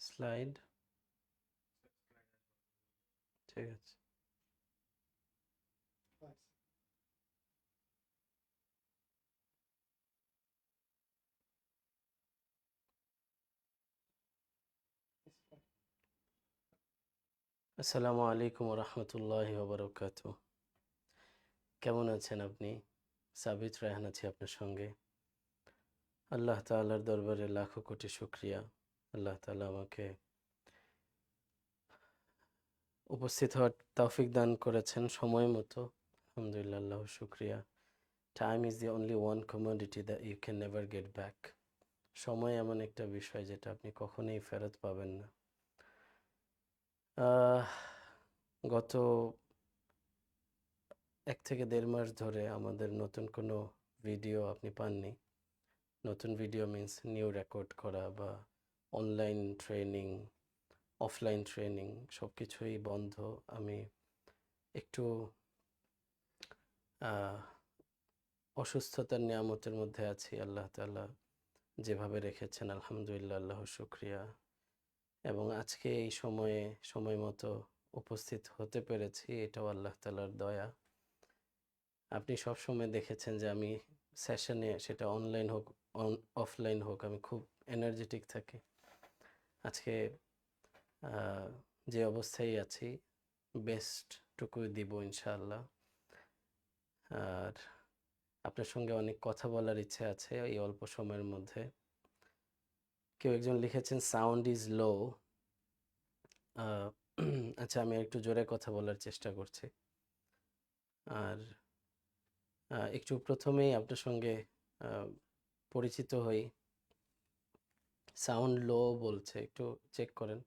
Slide, ঠিক আছে। আসসালামু আলাইকুম রহমতুল্লাহি ওবরাকাতুহু। কেমন আছেন আপনি? সাবিত রায়হান আছি আপনার সঙ্গে। আল্লাহ তাআলার দরবারে লাখো কোটি শুকরিয়া, আল্লাহ তাআলা আমাকে উপস্থিত হওয়ার তৌফিক দান করেছেন সময় মতো। আলহামদুলিল্লাহ, আল্লাহর শুকরিয়া। Time is the only one commodity that you can never get back. সময় এমন একটা বিষয় যেটা আপনি কখনোই ফেরত পাবেন না। গত 1 থেকে 1.5 মাস ধরে আমাদের নতুন কোনো ভিডিও আপনি পাননি। নতুন ভিডিও মিন্স নিউ রেকর্ড করা বা অনলাইন ট্রেনিং, অফলাইন ট্রেনিং সব কিছুই বন্ধ। আমি একটু অসুস্থতার নিয়ামতের মধ্যে আছি। আল্লাহ তাআলা যেভাবে রেখেছেন আলহামদুলিল্লাহ, আল্লাহর শুকরিয়া। এবং আজকে এই সময়ে সময় মতো উপস্থিত হতে পেরেছি, এটাও আল্লাহ তাআলার দয়া। আপনি সবসময় দেখেছেন যে আমি সেশনে, সেটা অনলাইন হোক অফলাইন হোক, আমি খুব এনার্জেটিক থাকি। আজকে যে অবস্থায় আছি বেস্টটুকুই দিব ইনশাআল্লাহ। আর আপনার সঙ্গে অনেক কথা বলার ইচ্ছে আছে এই অল্প সময়ের মধ্যে। কেউ একজন লিখেছেন সাউন্ড ইজ লো। আচ্ছা, আমি একটু জোরে কথা বলার চেষ্টা করছি। আর একটু প্রথমেই আপনার সঙ্গে পরিচিত হই। সাউন্ড লো বলছে, একটু চেক করেন।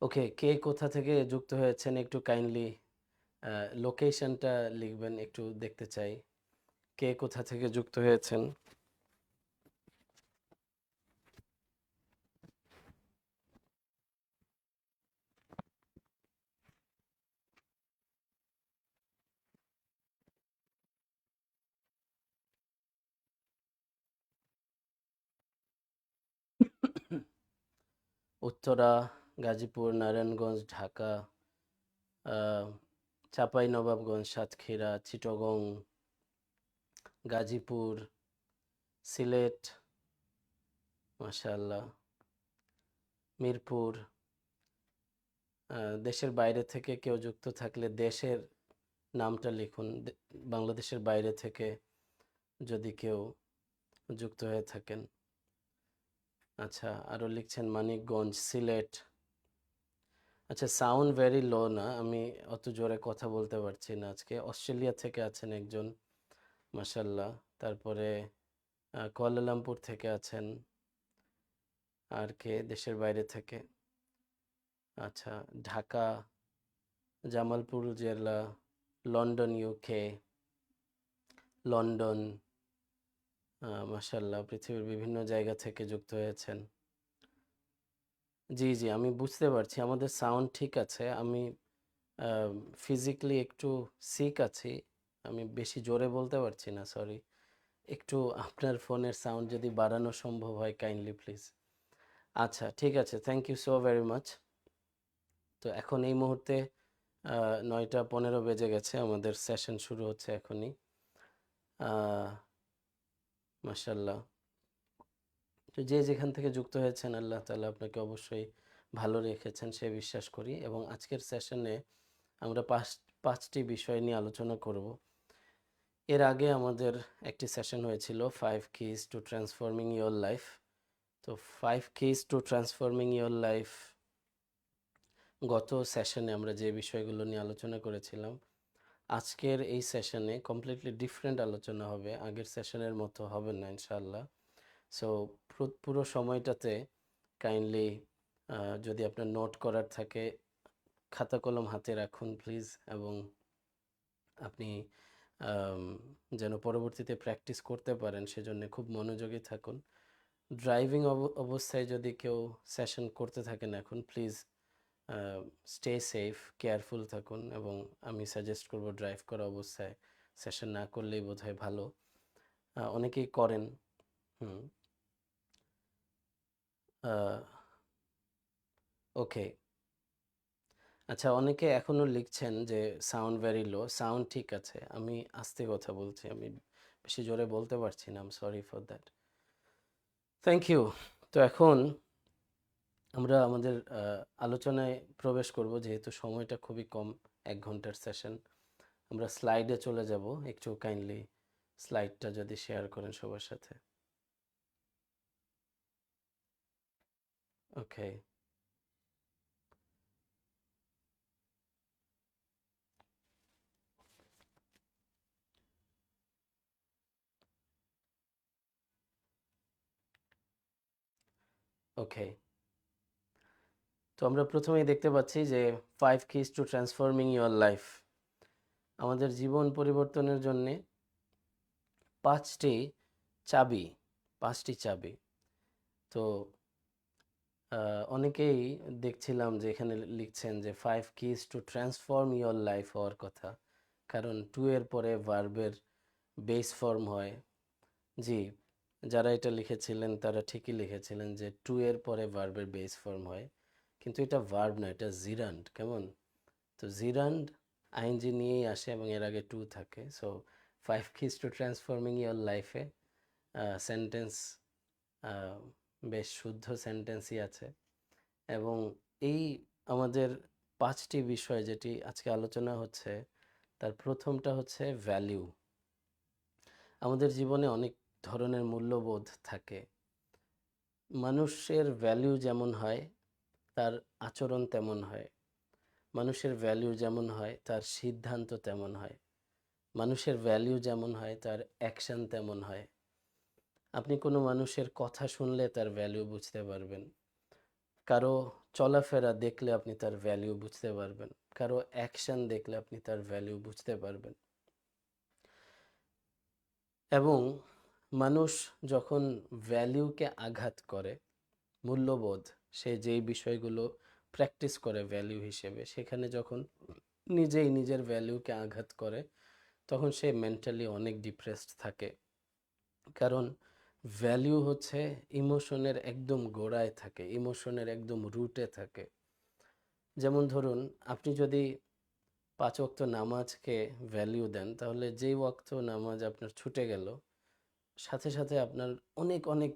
ওকে, কে কোথা থেকে যুক্ত হয়েছেন একটু কাইন্ডলি লোকেশনটা লিখবেন, একটু দেখতে চাই কে কোথা থেকে যুক্ত হয়েছেন। উত্তরা, গাজীপুর, নারায়ণগঞ্জ, ঢাকা, চাঁপাইনবাবগঞ্জ, সাতক্ষীরা, চিটাগং, গাজীপুর, সিলেট, মাশাআল্লাহ, মিরপুর। দেশের বাইরে থেকে কেউ যুক্ত থাকলে দেশের নামটা লিখুন। বাংলাদেশের বাইরে থেকে যদি কেউ যুক্ত হয়ে থাকেন। আচ্ছা, আরও লিখছেন মানিকগঞ্জ, সিলেট। আচ্ছা, সাউন্ড ভেরি লো না, আমি অত জোরে কথা বলতে পারছি না আজকে। অস্ট্রেলিয়া থেকে আছেন একজন, মাশাআল্লাহ। তারপরে কুয়ালালামপুর থেকে আছেন। আর কে দেশের বাইরে থেকে? আচ্ছা, ঢাকা, জামালপুর জেলা, লন্ডন ইউকে, লন্ডন, মাশাআল্লাহ, পৃথিবীর বিভিন্ন জায়গা থেকে যুক্ত হয়েছেন। জি জি, আমি বুঝতে পারছি আমাদের সাউন্ড ঠিক আছে। আমি ফিজিক্যালি একটু সিক আছি, আমি বেশি জোরে বলতে পারছি না, সরি। একটু আপনার ফোনের সাউন্ড যদি বাড়ানো সম্ভব হয় কাইন্ডলি প্লিজ। আচ্ছা, ঠিক আছে, thank you so very much. তো এখন এই মুহূর্তে 9টা 15 বেজে গেছে, আমাদের সেশন শুরু হচ্ছে এখনই। মাশাআল্লাহ। তো যে যেখান থেকে যুক্ত হয়েছেন, আল্লাহ তাআলা আপনাকে অবশ্যই ভালো রেখেছেন সে বিশ্বাস করি। এবং আজকের সেশনে আমরা পাঁচটি বিষয় নিয়ে আলোচনা করব। এর আগে আমাদের একটি সেশন হয়েছিল 5 keys to transforming your life। তো 5 keys to transforming your life গত সেশনে আমরা যে বিষয়গুলো নিয়ে আলোচনা করেছিলাম, আজকের এই সেশনে কমপ্লিটলি ডিফারেন্ট আলোচনা হবে, আগের সেশনের মতো হবে না ইনশাআল্লাহ। সো পুরো সময়টাতে কাইন্ডলি যদি আপনার নোট করার থাকে খাতা কলম হাতে রাখুন প্লিজ, এবং আপনি যেন পরবর্তীতে প্র্যাকটিস করতে পারেন সেজন্য খুব মনোযোগী থাকুন। ড্রাইভিং অবস্থায় যদি কেউ সেশন করতে থাকেন এখন, প্লিজ স্টে সেফ, কেয়ারফুল থাকুন, এবং আমি সাজেস্ট করব ড্রাইভ করা অবস্থায় সেশন না করলেই বোধহয় ভালো। অনেকেই করেন। হুম। ওকে। আচ্ছা, অনেকে এখনও লিখছেন যে সাউন্ড ভেরি লো। সাউন্ড ঠিক আছে, আমি আস্তে কথা বলছি, আমি বেশি জোরে বলতে পারছি না, I'm sorry for that. Thank you. তো এখন আমরা আমাদের আলোচনায় প্রবেশ করব, যেহেতু সময়টা খুবই কম, 1 ঘন্টার সেশন। আমরা স্লাইডে চলে যাব, একটু কাইন্ডলি স্লাইডটা যদি শেয়ার করেন সবার সাথে। ওকে। ওকে, তো আমরা প্রথমেই দেখতে পাচ্ছি যে 5 keys to transforming your life। আমাদের জীবন পরিবর্তনের জন্যে 5টি চাবি, 5টি চাবি। তো অনেকেই দেখছিলাম যে এখানে লিখছেন যে 5 keys to transform your life হওয়ার কথা, কারণ 2 এর পরে ভার্বের বেস ফর্ম হয়। জি, যারা এটা লিখেছিলেন তারা ঠিকই লিখেছিলেন যে 2 এর পরে ভার্বের বেস ফর্ম হয়, কিন্তু এটা ভার্ব না, এটা জিরান্ড। কেমন? তো জিরান্ড আইএনজি নিয়েই আসে এবং এর আগে টু থাকে। So 5 keys to transforming your লাইফে সেন্টেন্স বেশ শুদ্ধ সেন্টেন্সই আছে। এবং এই আমাদের 5টি বিষয় যেটি আজকে আলোচনা হচ্ছে, তার প্রথমটা হচ্ছে ভ্যালিউ। আমাদের জীবনে অনেক ধরনের মূল্যবোধ থাকে। মানুষের ভ্যালিউ যেমন হয় তার আচরণ তেমন হয়, মানুষের ভ্যালিউ যেমন হয় তার সিদ্ধান্ত তেমন হয়, মানুষের ভ্যালিউ যেমন হয় তার অ্যাকশন তেমন হয়। আপনি কোনো মানুষের কথা শুনলে তার ভ্যালিউ বুঝতে পারবেন, কারো চলাফেরা দেখলে আপনি তার ভ্যালিউ বুঝতে পারবেন, কারো অ্যাকশন দেখলে আপনি তার ভ্যালিউ বুঝতে পারবেন। এবং মানুষ যখন ভ্যালিউকে আঘাত করে, মূল্যবোধ, সে যেই বিষয়গুলো প্র্যাকটিস করে ভ্যালিউ হিসেবে, সেখানে যখন নিজেই নিজের ভ্যালিউকে আঘাত করে, তখন সে মেন্টালি অনেক ডিপ্রেসড থাকে। কারণ ভ্যালিউ হচ্ছে ইমোশনের একদম গোড়ায় থাকে, ইমোশনের একদম রুটে থাকে। যেমন ধরুন, আপনি যদি 5 ওয়াক্ত নামাজকে ভ্যালিউ দেন, তাহলে যেই ওয়াক্ত নামাজ আপনার ছুটে গেল, সাথে সাথে আপনার অনেক অনেক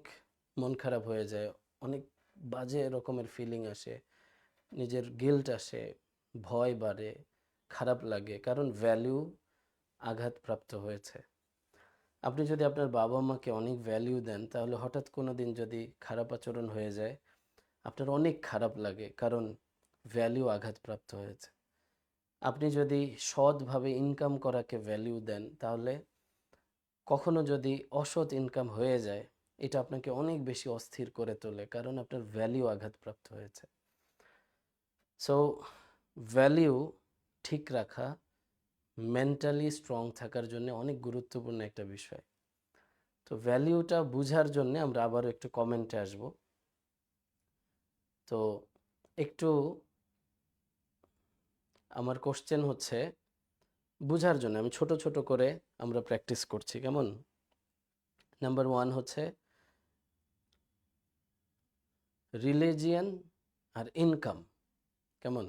মন খারাপ হয়ে যায়, অনেক বাজে রকমের ফিলিং আসে, নিজের গিল্ট আসে, ভয় বাড়ে, খারাপ লাগে, কারণ ভ্যালিউ আঘাতপ্রাপ্ত হয়েছে। আপনি যদি আপনার বাবা মাকে অনেক ভ্যালিউ দেন, তাহলে হঠাৎ কোনো দিন যদি খারাপ আচরণ হয়ে যায়, আপনার অনেক খারাপ লাগে, কারণ ভ্যালিউ আঘাতপ্রাপ্ত হয়েছে। আপনি যদি সৎভাবে ইনকাম করাকে ভ্যালিউ দেন, তাহলে কখনো যদি অসৎ ইনকাম হয়ে যায়, এটা আপনাকে অনেক বেশি অস্থির করে তোলে, কারণ আপনার ভ্যালিউ আঘাতপ্রাপ্ত হয়েছে। সো ভ্যালিউ ঠিক রাখা মেন্টালি স্ট্রং থাকার জন্য অনেক গুরুত্বপূর্ণ একটা বিষয়। তো ভ্যালিউটা বুঝার জন্য আমরা আবারও একটু কমেন্টে আসব। তো একটু আমার কোশ্চেন হচ্ছে বুঝার জন্য, আমি ছোট ছোট করে আমরা প্র্যাকটিস করছি, কেমন? নাম্বার 1 হচ্ছে রিলিজিয়ান আর ইনকাম। কেমন?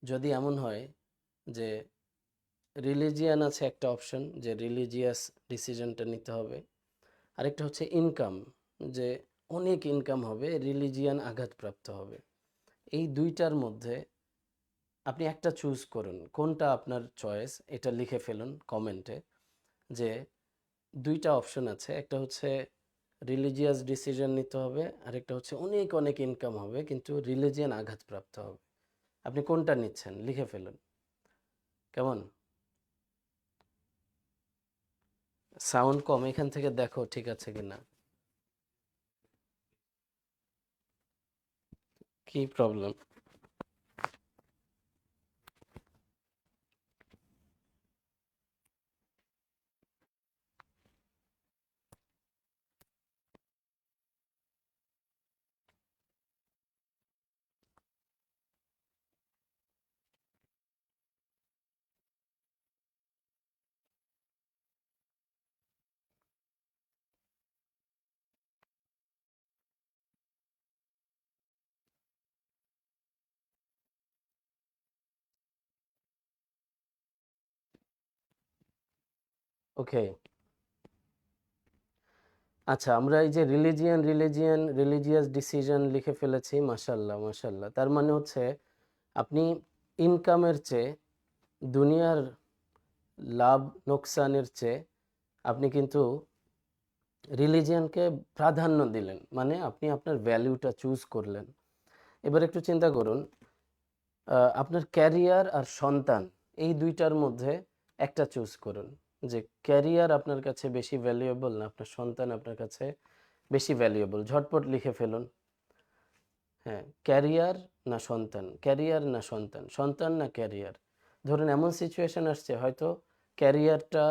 যদি এমন হয় যে রিলিজিয়ান আছে একটা অপশন, যে রিলিজিয়াস ডিসিশনটা নিতে হবে, আরেকটা হচ্ছে ইনকাম, যে অনেক ইনকাম হবে, রিলিজিয়ান আঘাতপ্রাপ্ত হবে। এই দুইটার মধ্যে আপনি একটা চুজ করুন, কোনটা আপনার চয়েস, এটা লিখে ফেলুন কমেন্টে। যে দুইটা অপশন আছে, একটা হচ্ছে রিলিজিয়াস ডিসিশন নিতে হবে, আরেকটা হচ্ছে অনেক অনেক ইনকাম হবে কিন্তু রিলিজিয়ান আঘাতপ্রাপ্ত হবে। আপনি কোনটা নিচ্ছেন লিখে ফেলুন, কেমন? সাউন্ড কম, এখান থেকে দেখো ঠিক আছে কিনা, কি প্রবলেম? ওকে, আচ্ছা আমরা এই যে রিলিজিয়াস ডিসিশন লিখে ফেলেছি, মাশাল্লাহ মাশাল্লাহ। তার মানে হচ্ছে আপনি ইনকামের চেয়ে, দুনিয়ার লাভ লোকসানের চেয়ে আপনি কিন্তু রিলিজিয়ানকে প্রাধান্য দিলেন, মানে আপনি আপনার ভ্যালুটা চুজ করলেন। এবার একটু চিন্তা করুন, আপনার ক্যারিয়ার আর সন্তান, এই দুইটার মধ্যে একটা চুজ করুন, যে ক্যারিয়ার আপনার কাছে বেশি ভ্যালুয়েবল না আপনার সন্তান আপনার কাছে বেশি ভ্যালুয়েবল। ঝটপট লিখে ফেলুন। হ্যাঁ, ক্যারিয়ার না সন্তান, ক্যারিয়ার না সন্তান, সন্তান না ক্যারিয়ার। ধরুন এমন সিচুয়েশন আসছে, হয়তো ক্যারিয়ারটা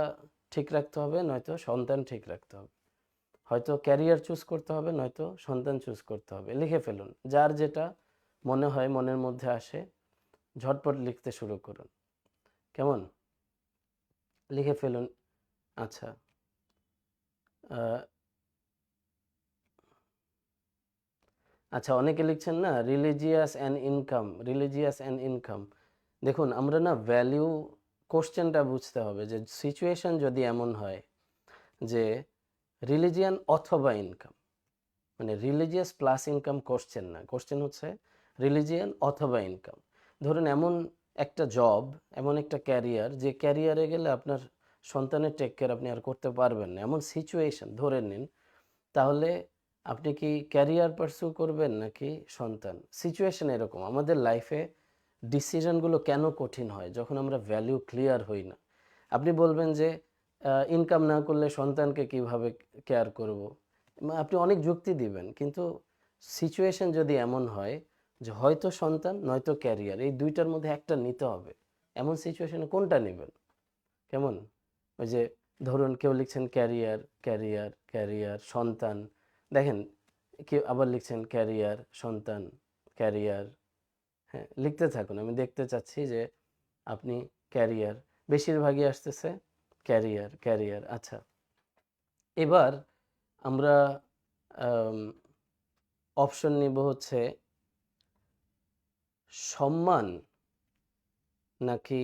ঠিক রাখতে হবে, নয়তো সন্তান ঠিক রাখতে হবে। হয়তো ক্যারিয়ার চুজ করতে হবে, নয়তো সন্তান চুজ করতে হবে। লিখে ফেলুন, যার যেটা মনে হয়, মনের মধ্যে আসে, ঝটপট লিখতে শুরু করুন। কেমন? লিখে ফেলুন। আচ্ছা, আহ, আচ্ছা অনেকে লিখছেন না রিলিজিয়াস অ্যান্ড ইনকাম। দেখুন আমরা না ভ্যালিউ কোশ্চেনটা বুঝতে হবে, যে সিচুয়েশন যদি এমন হয় যে রিলিজিয়ান অথবা ইনকাম, মানে রিলিজিয়াস প্লাস ইনকাম কোশ্চেন না, কোশ্চেন হচ্ছে রিলিজিয়ান অথবা ইনকাম। ধরুন এমন একটা জব, এমন একটা ক্যারিয়ার, যে ক্যারিয়ারে গেলে আপনার সন্তানের টেক কেয়ার আপনি আর করতে পারবেন না, এমন সিচুয়েশন ধরে নিন, তাহলে আপনি কি ক্যারিয়ার পার্সু করবেন নাকি সন্তান? সিচুয়েশন এরকম। আমাদের লাইফে ডিসিশনগুলো কেন কঠিন হয়? যখন আমরা ভ্যালু ক্লিয়ার হই না। আপনি বলবেন যে ইনকাম না করলে সন্তানকে কিভাবে কেয়ার করব? আপনি অনেক যুক্তি দিবেন, কিন্তু সিচুয়েশন যদি এমন হয় যে হয়তো সন্তান নয়তো ক্যারিয়ার, এই দুইটার মধ্যে একটা নিতে হবে, এমন সিচুয়েশনে কোনটা নেবেন? কেমন? ওই যে ধরুন কেউ লিখছেন ক্যারিয়ার ক্যারিয়ার ক্যারিয়ার সন্তান, দেখেন কেউ আবার লিখছেন ক্যারিয়ার সন্তান ক্যারিয়ার। হ্যাঁ, লিখতে থাকুন, আমি দেখতে চাচ্ছি যে আপনি ক্যারিয়ার, বেশিরভাগই আসতেছে ক্যারিয়ার ক্যারিয়ার। আচ্ছা, এবার আমরা অপশন নিব হচ্ছে সম্মান নাকি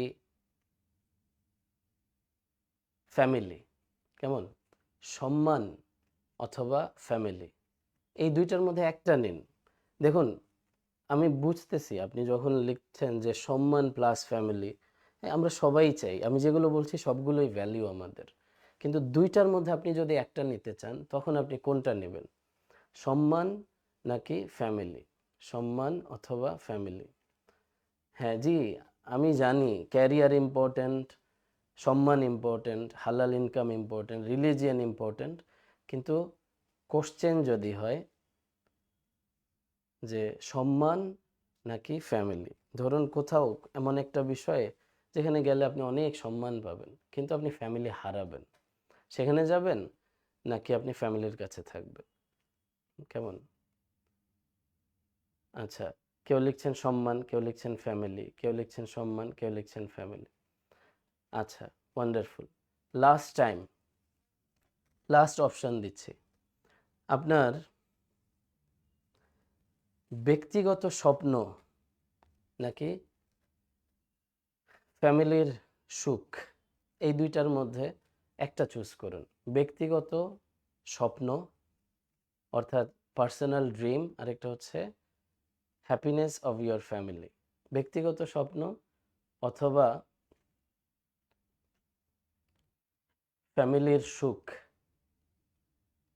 ফ্যামিলি। কেমন? সম্মান অথবা ফ্যামিলি, এই দুইটার মধ্যে একটা নিন। দেখুন আমি বুঝতেছি আপনি যখন লিখছেন যে সম্মান প্লাস ফ্যামিলি, আমরা সবাই চাই, আমি যেগুলো বলছি সবগুলোই ভ্যালিউ আমাদের, কিন্তু দুইটার মধ্যে আপনি যদি একটা নিতে চান তখন আপনি কোনটা নেবেন? সম্মান নাকি ফ্যামিলি? সম্মান অথবা ফ্যামিলি। হ্যাঁ জি, আমি জানি ক্যারিয়ার ইম্পর্ট্যান্ট, সম্মান ইম্পর্ট্যান্ট, হালাল ইনকাম ইম্পর্ট্যান্ট, রিলিজিয়ান ইম্পর্ট্যান্ট, কিন্তু কোশ্চেন যদি হয় যে সম্মান নাকি ফ্যামিলি, ধরুন কোথাও এমন একটা বিষয়ে যেখানে গেলে আপনি অনেক সম্মান পাবেন কিন্তু আপনি ফ্যামিলি হারাবেন, সেখানে যাবেন নাকি আপনি ফ্যামিলির কাছে থাকবেন? কেমন? আচ্ছা, কেউ লিখছেন সম্মান, কেউ লিখছেন ফ্যামিলি, কেউ লিখছেন সম্মান, কেউ লিখছেন ফ্যামিলি। আচ্ছা, wonderful. Last time, last option দিচ্ছি। আপনার ব্যক্তিগত স্বপ্ন নাকি ফ্যামিলির সুখ, এই দুইটার মধ্যে একটা চুজ করুন। ব্যক্তিগত স্বপ্ন অর্থাৎ পার্সোনাল ড্রিম, আরেকটা হচ্ছে হ্যাপিনেস অফ ইয়োর ফ্যামিলি। ব্যক্তিগত স্বপ্ন অথবা ফ্যামিলির সুখ।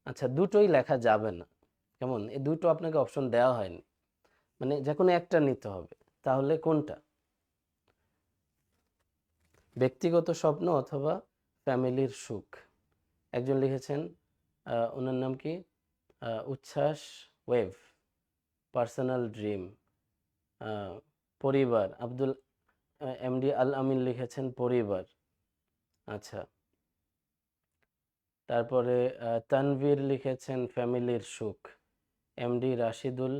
আচ্ছা, দুটোই লেখা যাবে না। কেমন? এই দুটো আপনাকে অপশন দেওয়া হয়নি, মানে যে কোনো একটা নিতে হবে। তাহলে কোনটা? ব্যক্তিগত স্বপ্ন অথবা ফ্যামিলির সুখ। একজন লিখেছেন, ওনার নাম কি, উচ্ছ্বাস ওয়েভ, পার্সোনাল ড্রিম। পরিবার, আব্দুল এমডি আল আমিন লিখেছেন পরিবার। আচ্ছা, তারপরে তানভীর লিখেছেন ফ্যামিলির সুখ। এমডি রাশিদুল,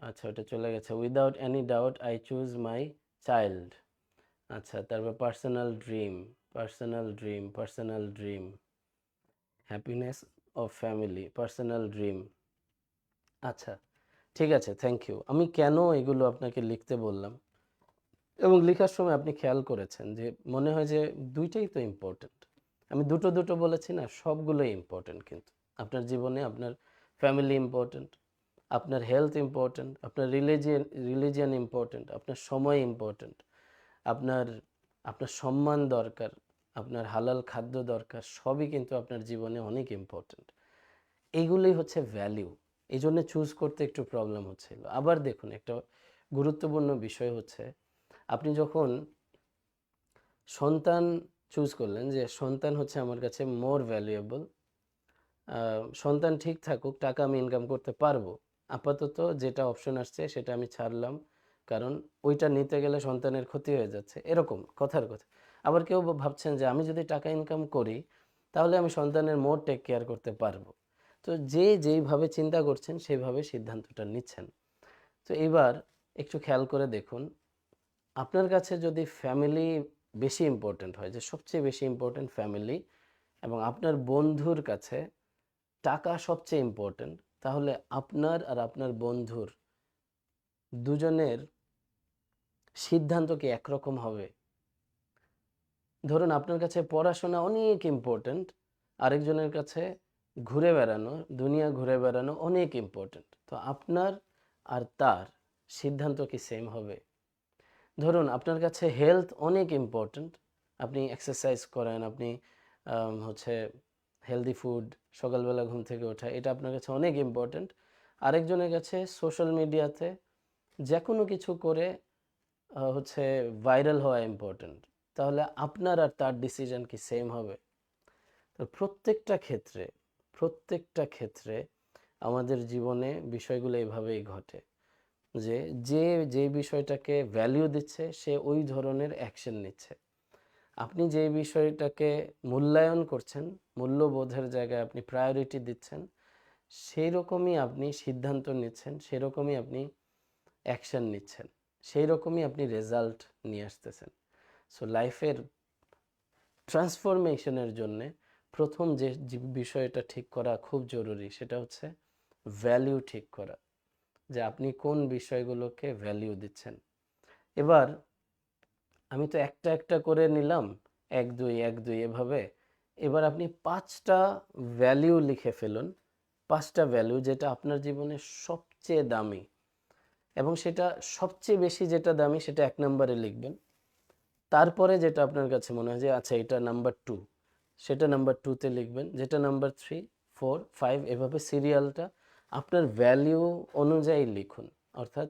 আচ্ছা ওটা চলে গেছে, without any doubt I choose my child. আচ্ছা, তারপর personal dream, personal dream, personal dream, happiness of family, personal dream. আচ্ছা, ঠিক আছে, থ্যাংক ইউ। আমি কেন এগুলো আপনাকে লিখতে বললাম এবং লেখার সময় আপনি খেয়াল করেছেন যে মনে হয় যে দুইটাই তো ইম্পর্ট্যান্ট। আমি দুটো দুটো বলেছি না, সবগুলোই ইম্পর্টেন্ট। কিন্তু আপনার জীবনে আপনার ফ্যামিলি ইম্পর্টেন্ট, আপনার হেলথ ইম্পর্টেন্ট, আপনার রিলিজিয়ান ইম্পর্টেন্ট, আপনার সময় ইম্পর্টেন্ট, আপনার আপনার সম্মান দরকার, আপনার হালাল খাদ্য দরকার, সবই কিন্তু আপনার জীবনে অনেক ইম্পর্টেন্ট। এইগুলোই হচ্ছে ভ্যালিউ। এই জন্য চুজ করতে একটু প্রবলেম হচ্ছিল। আবার দেখুন, একটা গুরুত্বপূর্ণ বিষয় হচ্ছে, আপনি যখন সন্তান চুজ করলেন যে সন্তান হচ্ছে আমার কাছে মোর ভ্যালুয়েবল, সন্তান ঠিক থাকুক, টাকা আমি ইনকাম করতে পারবো, আপাতত যেটা অপশন আসছে সেটা আমি ছাড়লাম, কারণ ওইটা নিতে গেলে সন্তানের ক্ষতি হয়ে যাচ্ছে, এরকম কথার কথা। আবার কেউ ভাবছেন যে আমি যদি টাকা ইনকাম করি তাহলে আমি সন্তানের মোর টেক কেয়ার করতে পারবো। তো যে যেইভাবে চিন্তা করছেন সেইভাবে সিদ্ধান্তটা নিচ্ছেন। তো এবার একটু খেয়াল করে দেখুন, আপনার কাছে যদি ফ্যামিলি বেশি ইম্পর্ট্যান্ট হয়, যে সবচেয়ে বেশি ইম্পর্ট্যান্ট ফ্যামিলি, এবং আপনার বন্ধুর কাছে টাকা সবচেয়ে ইম্পর্ট্যান্ট, তাহলে আপনার আর আপনার বন্ধুর দুজনের সিদ্ধান্ত কি একরকম হবে? ধরুন আপনার কাছে পড়াশোনা অনেক ইম্পর্ট্যান্ট, আরেকজনের কাছে ঘুরে বেড়ানো, দুনিয়া ঘুরে বেড়ানো অনেক ইম্পর্ট্যান্ট, তো আপনার আর তার সিদ্ধান্ত কি সেম হবে? ধরুন আপনার কাছে হেলথ অনেক ইম্পর্ট্যান্ট, আপনি এক্সারসাইজ করেন, আপনি হচ্ছে হেলদি ফুড, সকালবেলা ঘুম থেকে ওঠা, এটা আপনার কাছে অনেক ইম্পর্ট্যান্ট। আরেকজনের কাছে সোশ্যাল মিডিয়াতে যে কোনো কিছু করে হচ্ছে ভাইরাল হওয়া ইম্পর্ট্যান্ট, তাহলে আপনার আর তার ডিসিশন কি সেম হবে? তো প্রত্যেকটা ক্ষেত্রে আমাদের জীবনে বিষয়গুলো এভাবেই ঘটে, যে যে যে বিষয়টাকে ভ্যালিউ দিচ্ছে সে ওই ধরনের অ্যাকশন নিচ্ছে। আপনি যে বিষয়টাকে মূল্যায়ন করছেন, মূল্যবোধের জায়গায় আপনি প্রায়োরিটি দিচ্ছেন, সেই রকমই আপনি সিদ্ধান্ত নিচ্ছেন, সেরকমই আপনি অ্যাকশন নিচ্ছেন, সেই রকমই আপনি রেজাল্ট নিয়ে আসতেছেন। সো লাইফের ট্রান্সফরমেশনের জন্যে প্রথম যে বিষয়টা ঠিক করা খুব জরুরি, সেটা হচ্ছে ভ্যালিউ ঠিক করা, যে আপনি কোন বিষয়গুলোকে ভ্যালিউ দিচ্ছেন। এবার আমি তো একটা একটা করে নিলাম, 1 2 1 2 এভাবে। এবার আপনি 5টা ভ্যালিউ লিখে ফেলুন, 5টা ভ্যালু যেটা আপনার জীবনে সবচেয়ে দামি, এবং সেটা সবচেয়ে বেশি যেটা দামি সেটা 1 নম্বরে লিখবেন। তারপরে যেটা আপনার কাছে মনে হয় যে আচ্ছা এটা নাম্বার 2, সেটা নাম্বার 2তে লিখবেন, যেটা নাম্বার 3 4 5, এভাবে সিরিয়ালটা আপনার ভ্যালিউ অনুযায়ী লিখুন। অর্থাৎ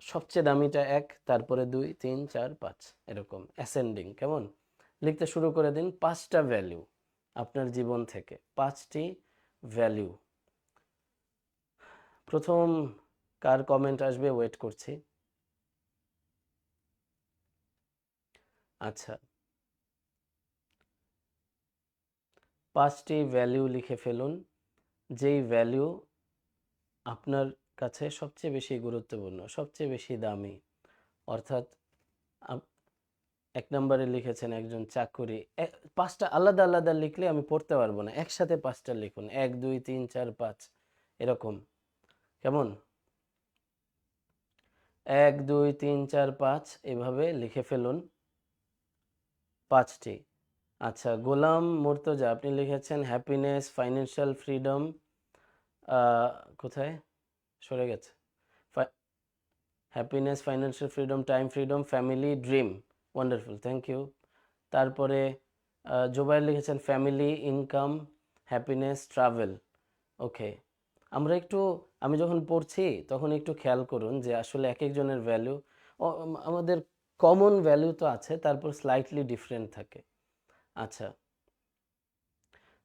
সবচেয়ে দামিটা 1, তারপরে 2 3 4 5, এরকম অ্যাসেন্ডিং, কেমন? লিখতে শুরু করে দিন 5টা ভ্যালু আপনার জীবন থেকে, 5টি ভ্যালু। প্রথম কার কমেন্ট আসবে ওয়েট করছি। আচ্ছা, 5টি ভ্যালু লিখে ফেলুন, যেই ভ্যালু আপনার কাছে সবচেয়ে বেশি গুরুত্বপূর্ণ, সবচেয়ে বেশি দামি। অর্থাৎ 1 নম্বরে লিখেছেন একজন চাকুরি, 5টা আলাদা আলাদা লিখলে আমি পড়তে পারবো না, একসাথে 5টা লিখুন, 1 2 3 4 5, এরকম, কেমন? 1 2 3 4 5 এভাবে লিখে ফেলুন 5টি। আচ্ছা, গোলাম মুর্তজা আপনি লিখেছেন হ্যাপিনেস, ফাইন্যান্সিয়াল ফ্রিডম, কোথায় সরে গেছে, happiness, financial freedom, time freedom, family, dream, wonderful, thank you. তারপরে জোবাইর লিখেছেন family, income, happiness, travel. Okay, আমরা একটু, আমি যখন পড়ছি তখন একটু খেয়াল করুন যে আসলে এক একজনের ভ্যালু, আমাদের কমন ভ্যালু তো আছে, তারপর স্লাইটলি ডিফারেন্ট থাকে। আচ্ছা,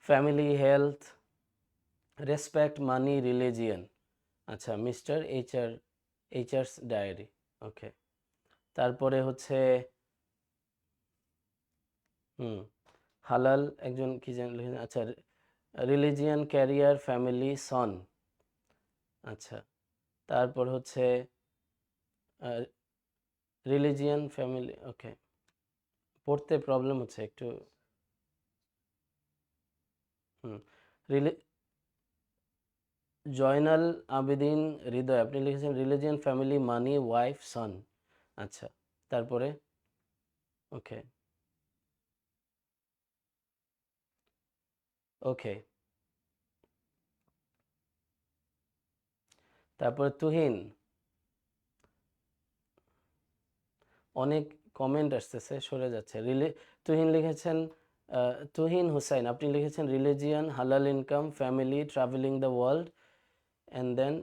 ফ্যামিলি, হেলথ, রেসপেক্ট, মানি, রিলিজিয়ন। আচ্ছা, মিস্টার এইচআরস ডায়েরি। ওকে, তারপরে হচ্ছে হুম হালাল, একজন কি যেন লিখেছেন, আচ্ছা, রিলিজিয়ান, ক্যারিয়ার, ফ্যামিলি, সন। আচ্ছা, তারপর হচ্ছে রিলিজিয়ান, ফ্যামিলি, ওকে, পড়তে প্রবলেম হচ্ছে একটু। হুম রিলি জয়নাল আবেদিন হৃদয় আপনি লিখেছেন রিলিজিয়ান, ফ্যামিলি, মানি, ওয়াইফ, সন। আচ্ছা, তারপরে ওকে, ওকে, তারপরে তুহিন, অনেক কমেন্ট আসতেছে, সরে যাচ্ছে। তুহিন লিখেছেন, তুহিন হুসাইন আপনি লিখেছেন রিলিজিয়ান, হালাল income, family, travelling the world and then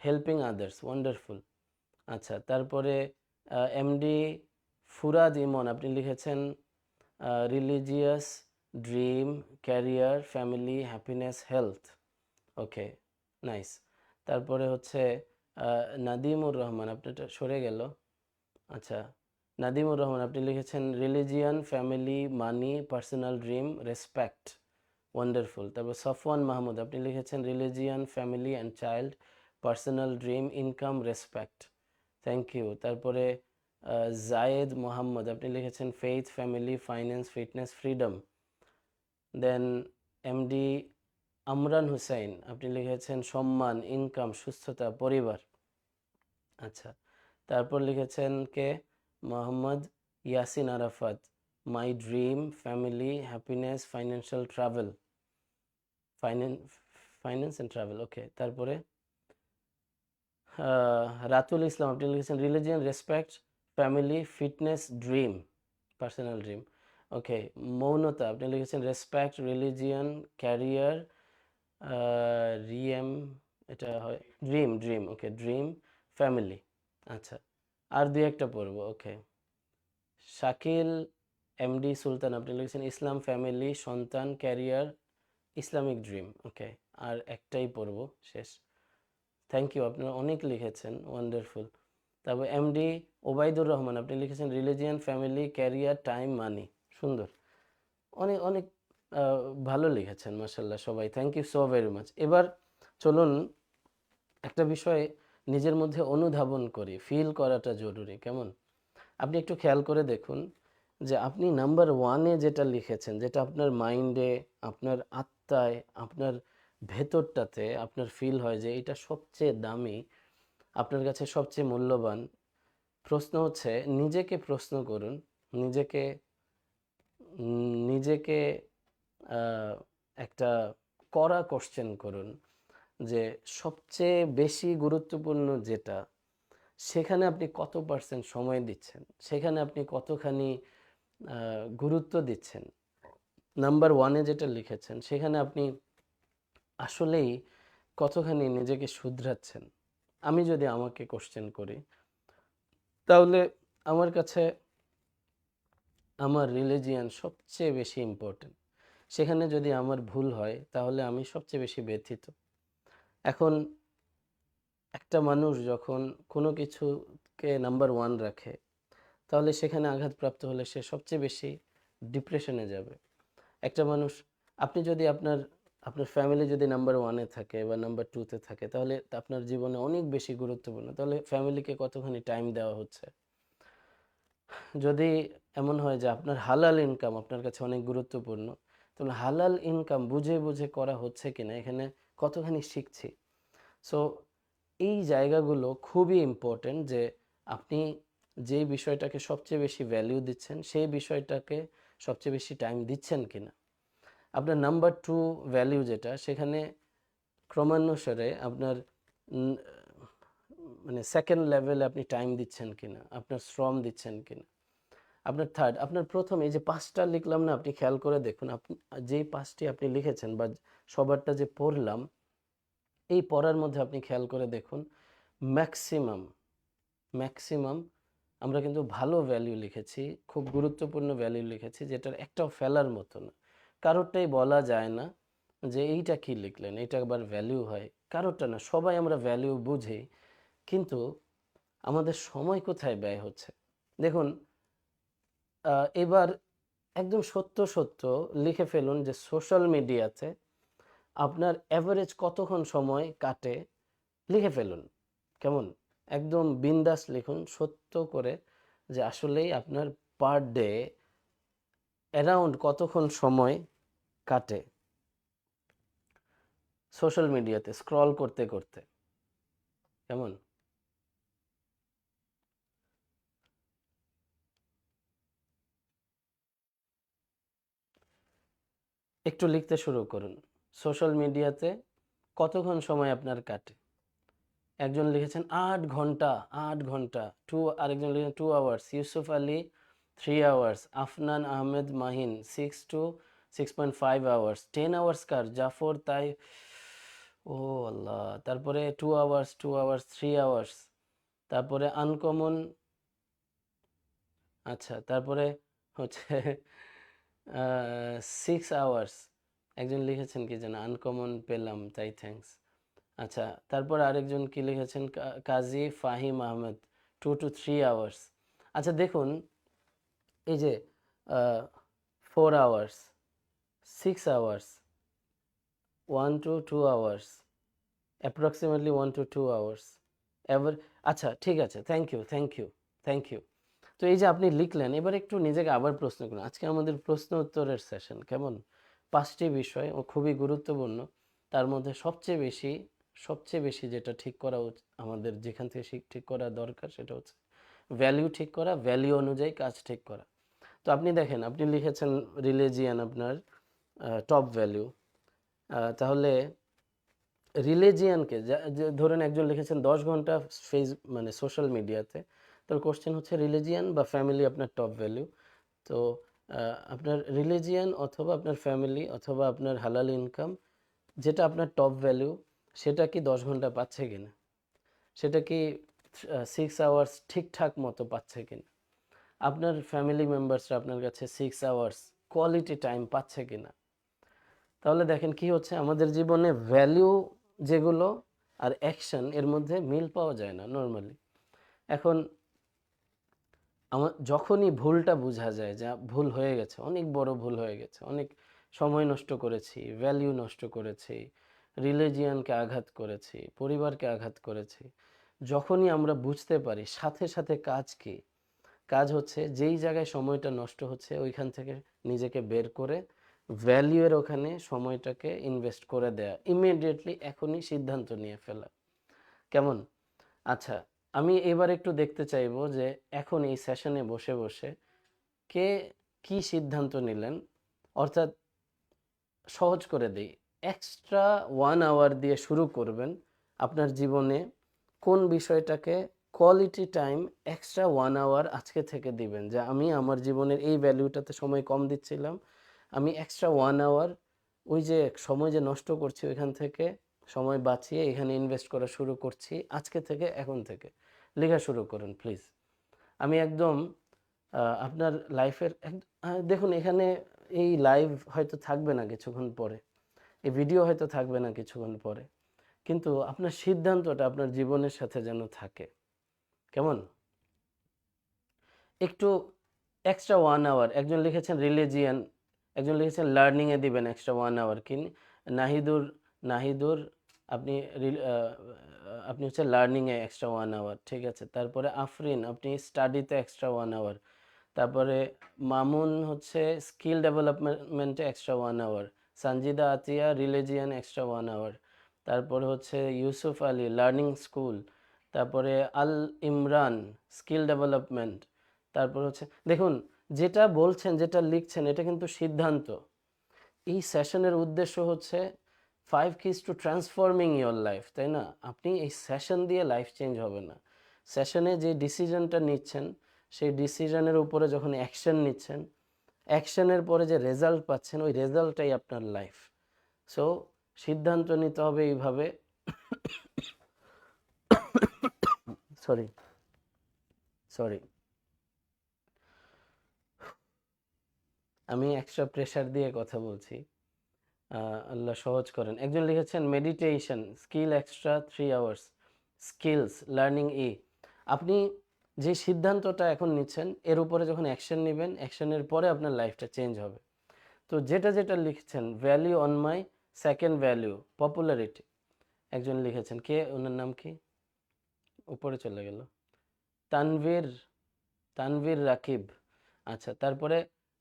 helping others, wonderful. আচ্ছা, তারপরে এমডি ফুরাদ ইমন আপনি লিখেছেন religious, dream, career, family, happiness, health. Okay, nice. তারপরে হচ্ছে নাদিমুর রহমান, আপনারটা সরে গেল। আচ্ছা, নাদিমুর রহমান আপনি লিখেছেন religion, family, money, personal dream, respect, wonderful. তারপর সফওয়ান মাহমুদ আপনি লিখেছেন religion, family and child, personal dream, income, respect, thank you. তারপরে জায়েদ মোহাম্মদ আপনি লিখেছেন faith, family, finance, fitness, freedom. Then MD Amran Hussain আপনি লিখেছেন সম্মান, ইনকাম, সুস্থতা, পরিবার। আচ্ছা, তারপর লিখেছেন কে, Mohammad Yasin Arafat, my dream, family, happiness, financial travel, finance and travel. Okay, তারপরে রাতুল ইসলাম আপনি লিখেছেন religion, respect, family, fitness, dream, personal dream. Okay, Mounota আপনি লিখেছেন রেসপেক্ট, রিলিজিয়ান, ক্যারিয়ার, রিএম, এটা হয় dream, dream. Okay, dream, family. আচ্ছা, আর দুই একটা পড়বো। ওকে, শাকিল এমডি সুলতান আপনি লিখেছেন ইসলাম, ফ্যামিলি, সন্তান, ক্যারিয়ার, ইসলামিক ড্রিম। ওকে, আর একটাই পড়বো, শেষ। থ্যাংক ইউ, আপনারা অনেক লিখেছেন, ওয়ান্ডারফুল। তারপর এমডি ওবায়দুর রহমান আপনি লিখেছেন religion, family, career, time, money. সুন্দর, অনেক অনেক ভালো লিখেছেন মাশাল্লাহ সবাই, thank you so very much. এবার চলুন একটা বিষয় নিজের মধ্যে অনুধাবন করি, ফিল করাটা জরুরি, কেমন? আপনি একটু খেয়াল করে দেখুন যে আপনি নাম্বার ওয়ানে যেটা লিখেছেন, যেটা আপনার মাইন্ডে, আপনার আত্মায়, আপনার ভেতরটাতে আপনার ফিল হয় যে এটা সবচেয়ে দামি, আপনার কাছে সবচেয়ে মূল্যবান। প্রশ্ন হচ্ছে, নিজেকে প্রশ্ন করুন, নিজেকে নিজেকে আহ, একটা কড়া কোশ্চেন করুন যে সবচেয়ে বেশি গুরুত্বপূর্ণ যেটা, সেখানে আপনি কত পার্সেন্ট সময় দিচ্ছেন, সেখানে আপনি কতখানি গুরুত্ব দিচ্ছেন। নাম্বার ওয়ানে যেটা লিখেছেন সেখানে আপনি আসলেই কতখানি নিজেকে শুধরাচ্ছেন। আমি যদি আমাকে কোশ্চেন করি, তাহলে আমার কাছে আমার রিলিজিয়ান সবচেয়ে বেশি ইম্পর্টেন্ট। সেখানে যদি আমার ভুল হয় তাহলে আমি সবচেয়ে বেশি ব্যথিত। এখন একটা মানুষ যখন কোনো কিছুকে নাম্বার ওয়ান রাখে, তাহলে সেখানে আঘাতপ্রাপ্ত হলে সে সবচেয়ে বেশি ডিপ্রেশনে যাবে। একটা মানুষ, আপনি যদি আপনার আপনার ফ্যামিলি যদি নাম্বার ওয়ানে থাকে বা নাম্বার টুতে থাকে, তাহলে আপনার জীবনে অনেক বেশি গুরুত্বপূর্ণ, তাহলে ফ্যামিলিকে কতখানি টাইম দেওয়া হচ্ছে। যদি এমন হয় যে আপনার হালাল ইনকাম আপনার কাছে অনেক গুরুত্বপূর্ণ, তাহলে হালাল ইনকাম বুঝে বুঝে করা হচ্ছে কিনা, এখানে কতখানি শিখছি। সো এই জায়গাগুলো খুবই ইম্পর্টেন্ট, যে আপনি যেই বিষয়টাকে সবচেয়ে বেশি ভ্যালিউ দিচ্ছেন সেই বিষয়টাকে সবচেয়ে বেশি টাইম দিচ্ছেন কিনা। আপনার নাম্বার টু ভ্যালিউ যেটা, সেখানে ক্রমানুসারে আপনার উম, মানে সেকেন্ড লেভেলে আপনি টাইম দিচ্ছেন কিনা, আপনার শ্রম দিচ্ছেন কিনা। আপনার থার্ড, আপনার প্রথম, এই যে পাঁচটা লিখলাম না, আপনি খেয়াল করে দেখুন, আপনি যেই পাঁচটি আপনি লিখেছেন বা সবারটা যে পড়লাম, এই পড়ার মধ্যে আপনি খেয়াল করে দেখুন, ম্যাক্সিমাম ম্যাক্সিমাম আমরা কিন্তু ভালো ভ্যালু লিখেছি, খুব গুরুত্বপূর্ণ ভ্যালু লিখেছি, যেটার একটাও ফেলার মতো না। কারোরটাই বলা যায় না যে এইটা কি লিখলেন, এটা আবার ভ্যালু হয়, কারোরটা না। সবাই আমরা ভ্যালু বুঝি, কিন্তু আমাদের সময় কোথায় ব্যয় হচ্ছে। দেখুন, এবার একদম সত্য সত্য লিখে ফেলুন যে সোশ্যাল মিডিয়াতে আপনার অ্যাভারেজ কতক্ষণ সময় কাটে, লিখে ফেলুন, কেমন? একদম বিন্দাস লিখুন সত্য করে, যে আসলেই আপনার পার ডে অ্যারাউন্ড কতক্ষণ সময় কাটে সোশ্যাল মিডিয়াতে স্ক্রল করতে করতে, কেমন? একটু লিখতে শুরু করুন। সোশ্যাল মিডিয়াতে কতক্ষণ সময় আপনার কাটে? একজন লিখেছেন 8 ঘন্টা, 8 ঘন্টা। আরেকজন লিখেছেন 2 hours. Yusuf Ali 3 hours. Afnan Ahmed Mahin 6 to 6.5 hours. 10 hours কার? জাফর তাই, ও আল্লাহ। তারপরে 2 আওয়ার্স, 2 আওয়ার্স, 3 আওয়ার্স। তারপরে আনকমন, আচ্ছা, তারপরে হচ্ছে 6 আওয়ার্স। একজন লিখেছেন কি যেন, আনকমন পেলাম তাই থ্যাঙ্কস। আচ্ছা, তারপর আরেকজন কি লিখেছেন, কাজী ফাহিম আহমেদ 2 to 3 আওয়ার্স। আচ্ছা দেখুন, এই যে 4 hours, 6 hours, 1 to 2 hours, approximately 1 to 2 hours ever. আচ্ছা ঠিক আছে, thank you, thank you, thank you. তো এই যে আপনি লিখলেন, এবার একটু নিজেকে আবার প্রশ্ন করুন। আজকে আমাদের প্রশ্ন উত্তরের সেশন, কেমন? 5টি বিষয় ও খুবই গুরুত্বপূর্ণ। তার মধ্যে সবচেয়ে বেশি যেটা ঠিক করা আমাদের যেখান থেকে ঠিক করা দরকার, সেটা হচ্ছে ভ্যালু ঠিক করা, ভ্যালু অনুযায়ী কাজ ঠিক করা। তো আপনি দেখেন, আপনি লিখেছেন রিলিজিয়ান আপনার টপ ভ্যালু। তাহলে রিলিজিয়ানকে ধরেন একজন লিখেছেন 10 ঘন্টা মানে সোশ্যাল মিডিয়াতে, তার কোশ্চেন হচ্ছে রিলিজিয়ান বা ফ্যামিলি আপনার টপ ভ্যালু। তো আপনার রিলিজিয়ান অথবা আপনার ফ্যামিলি অথবা আপনার হালাল ইনকাম, যেটা আপনার টপ ভ্যালু, সেটা কি 10 ঘন্টা পাচ্ছে কিনা, সেটা কি 6 আওয়ার্স ঠিকঠাক মতো পাচ্ছে কিনা, আপনার ফ্যামিলি মেম্বার্সরা আপনার কাছে 6 আওয়ার্স কোয়ালিটি টাইম পাচ্ছে কিনা। তাহলে দেখেন কি হচ্ছে, আমাদের জীবনে ভ্যালু যেগুলো আর অ্যাকশন, এর মধ্যে মিল পাওয়া যায় না নর্মালি। এখন যখনই ভুলটা বোঝা যায়, যা ভুল হয়ে গেছে, অনেক বড় ভুল হয়ে গেছে, অনেক সময় নষ্ট করেছি, ভ্যালু নষ্ট করেছি, রিলিজিয়ানকে আঘাত করেছি, পরিবারকে আঘাত করেছি, যখনই আমরা বুঝতে পারি, সাথে সাথে কাজ কি? কাজ হচ্ছে যেই জায়গায় সময়টা নষ্ট হচ্ছে ওইখান থেকে নিজেকে বের করে ভ্যালু এর ওখানে সময়টাকে ইনভেস্ট করে দেয়া, ইমিডিয়েটলি এখনই সিদ্ধান্ত নিয়ে ফেলা, কেমন? আচ্ছা, আমি এবার একটু দেখতে চাইবো যে এখন এই সেশনে বসে বসে কে কি সিদ্ধান্ত নিলেন। অর্থাৎ সহজ করে দিই, এক্সট্রা 1 আওয়ার দিয়ে শুরু করবেন আপনার জীবনে। কোন বিষয়টাকে কোয়ালিটি টাইম এক্সট্রা 1 আওয়ার আজকে থেকে দিবেন, যে আমি আমার জীবনের এই ভ্যালুটাতে সময় কম দিচ্ছিলাম, আমি এক্সট্রা 1 আওয়ার ওই যে সময় যে নষ্ট করছি ওইখান থেকে সময় বাঁচিয়ে এখানে ইনভেস্ট করা শুরু করছি আজকে থেকে, এখন থেকে লেখা শুরু করুন প্লিজ। আমি একদম আপনার লাইফের দেখুন, এখানে এই লাইভ হয়তো থাকবে না কিছুক্ষণ পরে, এই ভিডিও হয়তো থাকবে না কিছুক্ষণ পরে, কিন্তু আপনার সিদ্ধান্তটা আপনার জীবনের সাথে যেন থাকে, কেমন? একটু এক্সট্রা 1 আওয়ার। একজন লিখেছেন রিলিজিয়ান, একজন লিখেছেন লার্নিংয়ে দিবেন এক্সট্রা 1 আওয়ার। নাহিদুর, নাহিদুর আপনি আপনি হচ্ছে লার্নিংয়ে এক্সট্রা 1 আওয়ার, ঠিক আছে। তারপরে আফরিন, আপনি স্টাডিতে এক্সট্রা 1 আওয়ার। তারপরে মামুন হচ্ছে স্কিল ডেভেলপমেন্টে এক্সট্রা 1 আওয়ার। সঞ্জিদা আতিয়া রিলিজিয়ান এক্সট্রা 1 আওয়ার। তারপরে হচ্ছে ইউসুফ আলী লার্নিং স্কুল। তারপরে আল ইমরান স্কিল ডেভেলপমেন্ট। তারপর হচ্ছে দেখুন, যেটা বলছেন যেটা লিখছেন এটা কিন্তু সিদ্ধান্ত। এই সেশনের উদ্দেশ্য হচ্ছে 5 keys to transforming your life, তাই না? আপনি এই সেশন দিয়ে লাইফ চেঞ্জ হবে না। সেশনে যে ডিসিশনটা নিচ্ছেন, সেই ডিসিশনের উপরে যখন অ্যাকশন নিচ্ছেন, অ্যাকশনের পরে যে রেজাল্ট পাচ্ছেন, ওই রেজাল্টটাই আপনার লাইফ। সো সিদ্ধান্ত নিতে হবে এইভাবে। সরি, সরি, আমি এক্সট্রা প্রেশার দিয়ে কথা বলছি। আল্লাহ সহজ করেন। একজন লিখেছেন meditation skill extra 3 hours, skills learning আপনি যে সিদ্ধান্তটা এখন নিচ্ছেন এর উপরে যখন অ্যাকশন নেবেন, অ্যাকশনের পরে আপনার লাইফটা চেঞ্জ হবে। তো যেটা যেটা লিখছেন, value on my second value popularity. একজন লিখেছেন, কে ওনার নাম কি, উপরে চলে গেল, তানভীর, তানভীর রাকিব। আচ্ছা, তারপরে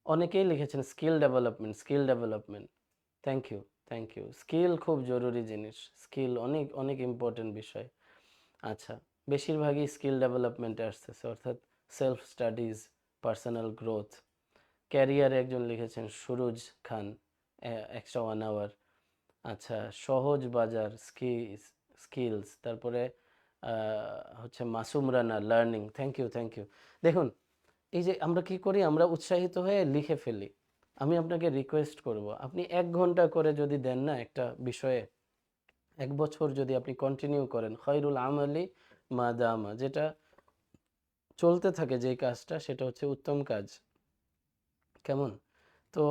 অনেকেই লিখেছেন skill development, skill development. Thank you, thank you. Skill খুব জরুরি জিনিস, স্কিল অনেক অনেক ইম্পর্টেন্ট বিষয়। আচ্ছা, বেশিরভাগই স্কিল ডেভেলপমেন্টে আসতেছে, অর্থাৎ সেলফ স্টাডিজ, পার্সোনাল গ্রোথ। ক্যারিয়ারে একজন লিখেছেন সুরুজ খান এক্সট্রা 1 আওয়ার। আচ্ছা, সহজ বাজার, স্কিলস, তারপরে হচ্ছে Masum Rana, learning. Thank you, thank you. দেখুন, এই যে আমরা কি করি, আমরা উৎসাহিত হয়ে লিখে ফেলি। আমি আপনাকে রিকোয়েস্ট করব, আপনি 1 ঘন্টা করে যদি দেন না একটা বিষয়ে, 1 বছর যদি আপনি কন্টিনিউ করেন, খয়রুল আমলি মা দামা, যেটা চলতে থাকে যেই কাজটা, সেটা হচ্ছে উত্তম কাজ। কেমন? তো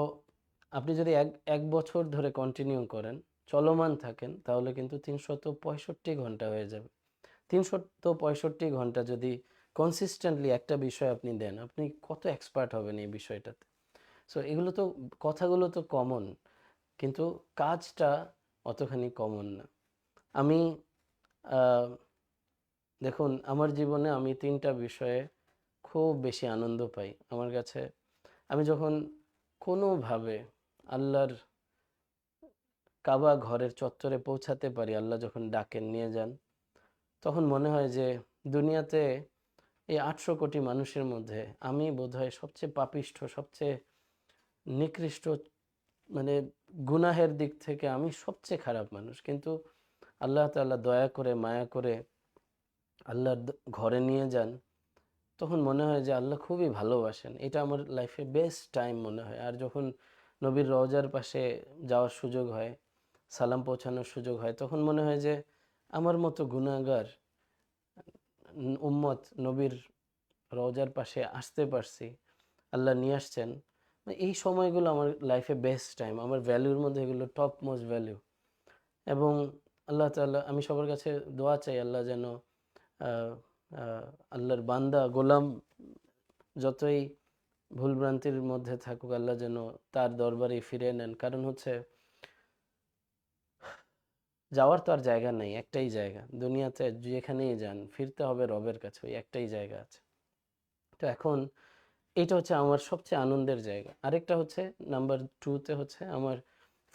আপনি যদি এক এক বছর ধরে কন্টিনিউ করেন, চলমান থাকেন, তাহলে কিন্তু 365 ঘন্টা হয়ে যাবে। 365 ঘন্টা যদি কনসিস্টেন্টলি একটা বিষয় আপনি দেন, আপনি কত এক্সপার্ট হবেন এই বিষয়টাতে। সো এগুলো তো, কথাগুলো তো কমন, কিন্তু কাজটা অতখানি কমন না। আমি আহ, দেখুন, আমার জীবনে আমি 3টা বিষয়ে খুব বেশি আনন্দ পাই। আমার কাছে, আমি যখন কোনোভাবে আল্লাহর কাবা ঘরের চত্বরে পৌঁছাতে পারি, আল্লাহ যখন ডাকেন নিয়ে যান, তখন মনে হয় যে দুনিয়াতে এই 800 কোটি মানুষের মধ্যে আমি বোধহয় সবচেয়ে পাপিষ্ঠ, সবচেয়ে নিকৃষ্ট, মানে গুনাহের দিক থেকে আমি সবচেয়ে খারাপ মানুষ। কিন্তু আল্লাহ তাআলা দয়া করে, মায়া করে আল্লাহর ঘরে নিয়ে যান, তখন মনে হয় যে আল্লাহ খুবই ভালোবাসেন। এটা আমার লাইফে বেস্ট টাইম মনে হয়। আর যখন নবীর রওজার পাশে যাওয়ার সুযোগ হয়, সালাম পৌঁছানোর সুযোগ হয়, তখন মনে হয় যে আমার মতো গুনাহগার উম্মত নবীর রওজার পাশে আসতে পারছি, আল্লাহ নিয়ে আসছেন। এই সময়গুলো আমার লাইফে বেস্ট টাইম, আমার ভ্যালুর মধ্যে এগুলো টপ মোস্ট ভ্যালু। এবং আল্লাহ তাআলা, আমি সবার কাছে দোয়া চাই, আল্লাহ যেন আহ, আহ, আল্লাহর বান্দা গোলাম যতই ভুলভ্রান্তির মধ্যে থাকুক, আল্লাহ যেন তার দরবারে ফিরে নেন। কারণ হচ্ছে, যাওয়ার তো আর জায়গা নেই, একটাই জায়গা দুনিয়াতে, যেখানেই যান ফিরতে হবে রবের কাছে, ওই একটাই জায়গা আছে। তো এখন এইটা হচ্ছে আমার সবচেয়ে আনন্দের জায়গা। আরেকটা হচ্ছে, নাম্বার 2তে হচ্ছে আমার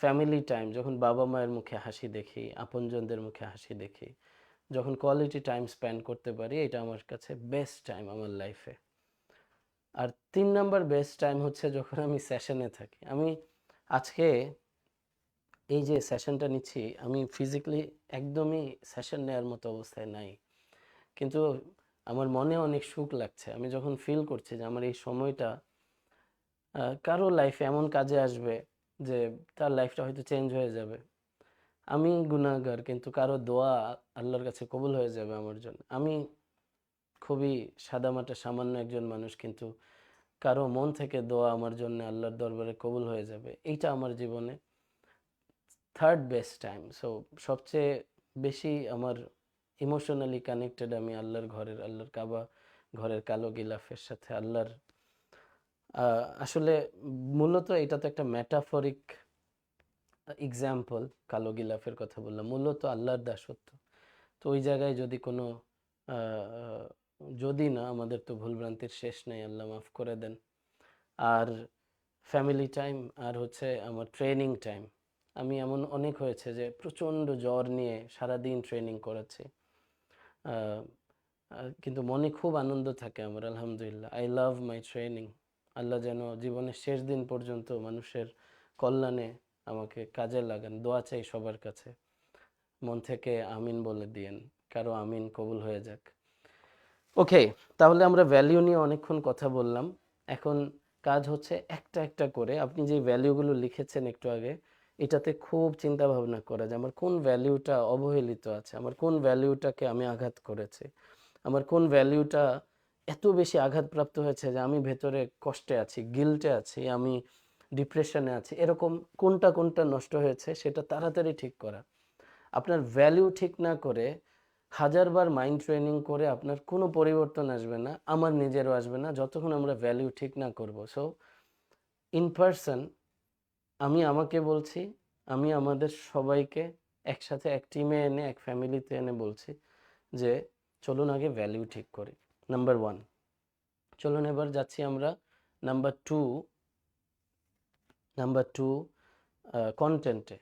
ফ্যামিলি টাইম। যখন বাবা মায়ের মুখে হাসি দেখি, আপনজনদের মুখে হাসি দেখি, যখন কোয়ালিটি টাইম স্পেন্ড করতে পারি, এটা আমার কাছে বেস্ট টাইম আমার লাইফে। আর 3 নাম্বার বেস্ট টাইম হচ্ছে যখন আমি সেশনে থাকি। আমি আজকে এই যে সেশনটা নিচ্ছি, আমি ফিজিক্যালি একদমই সেশন নেওয়ার মতো অবস্থায় নাই, কিন্তু আমার মনে অনেক সুখ লাগছে। আমি যখন ফিল করছি যে আমার এই সময়টা কারো লাইফে এমন কাজে আসবে যে তার লাইফটা হয়তো চেঞ্জ হয়ে যাবে। আমি গুনাহগার, কিন্তু কারো দোয়া আল্লাহর কাছে কবুল হয়ে যাবে আমার জন্য। আমি খুবই সাদামাটা সামান্য একজন মানুষ, কিন্তু কারো মন থেকে দোয়া আমার জন্য আল্লাহর দরবারে কবুল হয়ে যাবে। এইটা আমার জীবনে থার্ড বেস্ট টাইম। সো সবচেয়ে বেশি আমার ইমোশনালি কানেক্টেড আমি আল্লাহর ঘরের, আল্লাহর কাবা ঘরের কালো গিলাফের সাথে। আল্লাহর আসলে মূলত এটা তো একটা ম্যাটাফরিক এক্সাম্পল, কালো গিলাফের কথা বললাম, মূলত আল্লাহর দাসত্ব। তো ওই জায়গায় যদি কোনো আহ, যদি না, আমাদের তো ভুলভ্রান্তির শেষ নেই, আল্লাহ মাফ করে দেন। আর ফ্যামিলি টাইম, আর হচ্ছে আমার ট্রেনিং টাইম। আমি এমন অনেক হয়েছে যে প্রচণ্ড জ্বর নিয়ে সারাদিন ট্রেনিং করেছি, কিন্তু মনে খুব আনন্দ থাকে আমার, আলহামদুলিল্লাহ। I love my training. আল্লাহ যেন জীবনের শেষ দিন পর্যন্ত মানুষের কল্যাণে আমাকে কাজে লাগান। দোয়া চাই সবার কাছে, মন থেকে আমিন বলে দিয়েন, কারো আমিন কবুল হয়ে যাক। ওকে, তাহলে আমরা ভ্যালিউ নিয়ে অনেকক্ষণ কথা বললাম। এখন কাজ হচ্ছে একটা একটা করে আপনি যে ভ্যালিউগুলো লিখেছেন একটু আগে, এটাতে খুব চিন্তা ভাবনা করা যে আমার কোন ভ্যালিউটা অবহেলিত আছে, আমার কোন ভ্যালিউটাকে আমি আঘাত করেছি, আমার কোন ভ্যালিউটা এত বেশি আঘাতপ্রাপ্ত হয়েছে যে আমি ভেতরে কষ্টে আছি, গিল্টে আছি, আমি ডিপ্রেশনে আছি। এরকম কোনটা কোনটা নষ্ট হয়েছে সেটা তাড়াতাড়ি ঠিক করা। আপনার ভ্যালু ঠিক না করে, হাজারবার মাইন্ড ট্রেনিং করে আপনার কোনো পরিবর্তন আসবে না, আমার নিজেরও আসবে না, যতক্ষণ আমরা ভ্যালু ঠিক না করব। সো ইন পার্সন, আমি আমাকে বলছি, আমি আমাদের সবাইকে একসাথে এক টিমে এনে, এক ফ্যামিলিতে এনে বলছি যে চলুন আগে ভ্যালু ঠিক করি। নাম্বার 1। চলুন এবার যাচ্ছি আমরা নাম্বার 2। নাম্বার 2 কন্টেন্টে।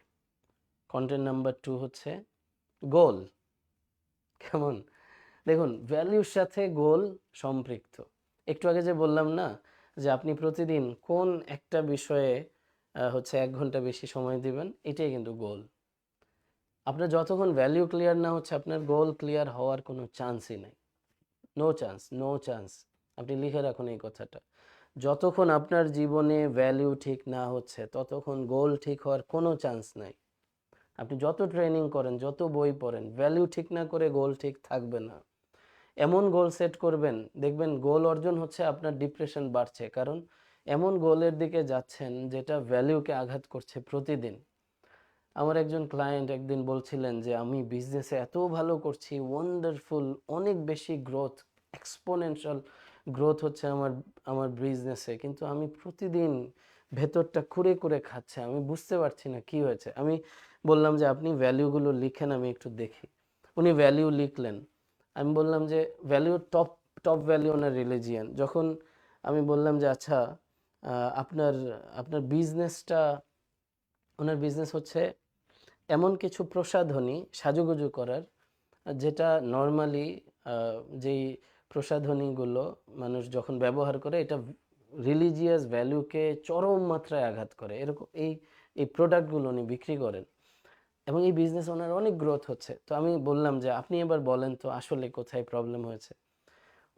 নাম্বার 2 হচ্ছে গোল। কেমন? দেখুন, ভ্যালুর সাথে গোল সম্পৃক্ত। একটু আগে যে বললাম না, যে আপনি প্রতিদিন কোন একটা বিষয়ে হচ্ছে 1 ঘন্টা বেশি সময় দিবেন, এটাই কিন্তু গোল। আপনার যতক্ষণ ভ্যালু ক্লিয়ার না হচ্ছে আপনার গোল ক্লিয়ার হওয়ার কোনো চান্সই নাই। No chance, no chance. আপনি লিখে রাখুন এই কথাটা। যতক্ষণ আপনার জীবনে ভ্যালু ঠিক না হচ্ছে ততক্ষণ গোল ঠিক হওয়ার কোনো চান্স নাই। আপনি যত ট্রেনিং করেন, যত বই পড়েন, ভ্যালু ঠিক না করে গোল ঠিক থাকবে না। এমন গোল সেট করবেন, দেখবেন গোল অর্জন হচ্ছে আপনার ডিপ্রেশন বাড়ছে, কারণ এমন গোলের দিকে যাচ্ছেন যেটা ভ্যালুকে আঘাত করছে প্রতিদিন। আমার একজন ক্লায়েন্ট একদিন বলছিলেন যে আমি বিজনেসে এত ভালো করছি, ওয়ান্ডারফুল, অনেক বেশি গ্রোথ, এক্সপোনেনশিয়াল গ্রোথ হচ্ছে আমার আমার বিজনেসে, কিন্তু আমি প্রতিদিন ভেতরটা কুরে কুরে খাচ্ছে, আমি বুঝতে পারছি না কি হয়েছে। আমি বললাম যে আপনি ভ্যালুগুলো লিখেন, আমি একটু দেখি। উনি ভ্যালু লিখলেন। আমি বললাম যে ভ্যালু, টপ টপ ভ্যালু ওনার রিলিজিয়ান। যখন আমি বললাম যে আচ্ছা আপনার আপনার বিজনেসটা, ওনার বিজনেস হচ্ছে এমন কিছু প্রসাধনী সাজুগুজু করার, যেটা নর্মালি যেই প্রসাধনীগুলো মানুষ যখন ব্যবহার করে এটা রিলিজিয়াস ভ্যালুকে চরম মাত্রায় আঘাত করে, এরকম এই এই প্রোডাক্টগুলো উনি বিক্রি করেন এবং এই বিজনেস ওনার অনেক গ্রোথ হচ্ছে। তো আমি বললাম যে আপনি এবার বলেন তো আসলে কোথায় প্রবলেম হয়েছে।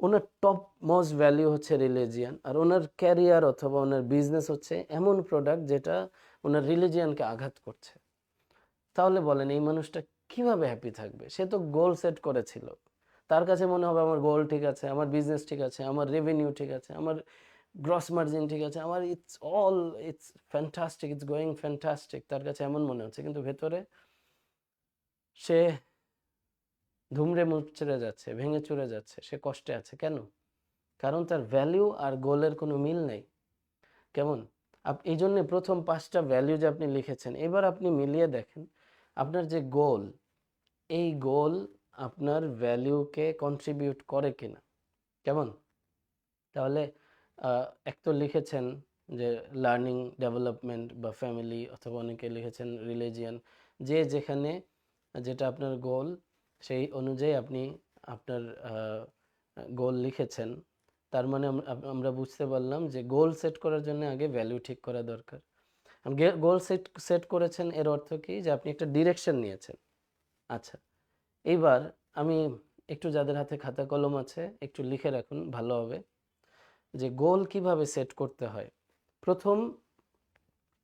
ওনার টপ মোস্ট ভ্যালু হচ্ছে রিলিজিয়ান, আর ওনার ক্যারিয়ার অথবা ওনার বিজনেস হচ্ছে এমন প্রোডাক্ট যেটা ওনার রিলিজিয়ানকে আঘাত করছে। তাহলে বলেন এই মানুষটা কিভাবে হ্যাপি থাকবে? সে তো গোল সেট করেছিল। তার কাছে মনে হবে আমার গোল ঠিক আছে, আমার বিজনেস ঠিক আছে, আমার রেভিনিউ ঠিক আছে, আমার গ্রস মার্জিন ঠিক আছে, আমার it's fantastic, it's going fantastic, তার কাছে এমন মনে হচ্ছে, কিন্তু ভেতরে সে ধুমড়ে মুচড়ে যাচ্ছে, ভেঙে চুরে যাচ্ছে, সে কষ্টে আছে। কেন? কারণ তার ভ্যালু আর গোলের কোনো মিল নেই। কেমন? এই জন্যে প্রথম 5টা ভ্যালু যে আপনি লিখেছেন, এবার আপনি মিলিয়ে দেখেন আপনার যে গোল, এই গোল আপনার ভ্যালুকে কন্ট্রিবিউট করে কিনা। কেমন? তাহলে এক তো লিখেছেন যে লার্নিং, ডেভেলপমেন্ট বা ফ্যামিলি, অথবা অনেকে লিখেছেন রিলিজিয়ান। যে যেখানে যেটা আপনার গোল সেই অনুযায়ী আপনি আপনার গোল লিখেছেন। তার মানে আমরা বুঝতে পারলাম যে গোল সেট করার জন্য আগে ভ্যালু ঠিক করা দরকার। গোল সেট সেট করেছেন এর অর্থ কি, যে আপনি একটা ডিরেকশন নিয়েছেন। আচ্ছা, এইবার আমি একটু, যাদের হাতে খাতা কলম আছে একটু লিখে রাখুন, ভালো হবে যে গোল কিভাবে সেট করতে হয়। প্রথম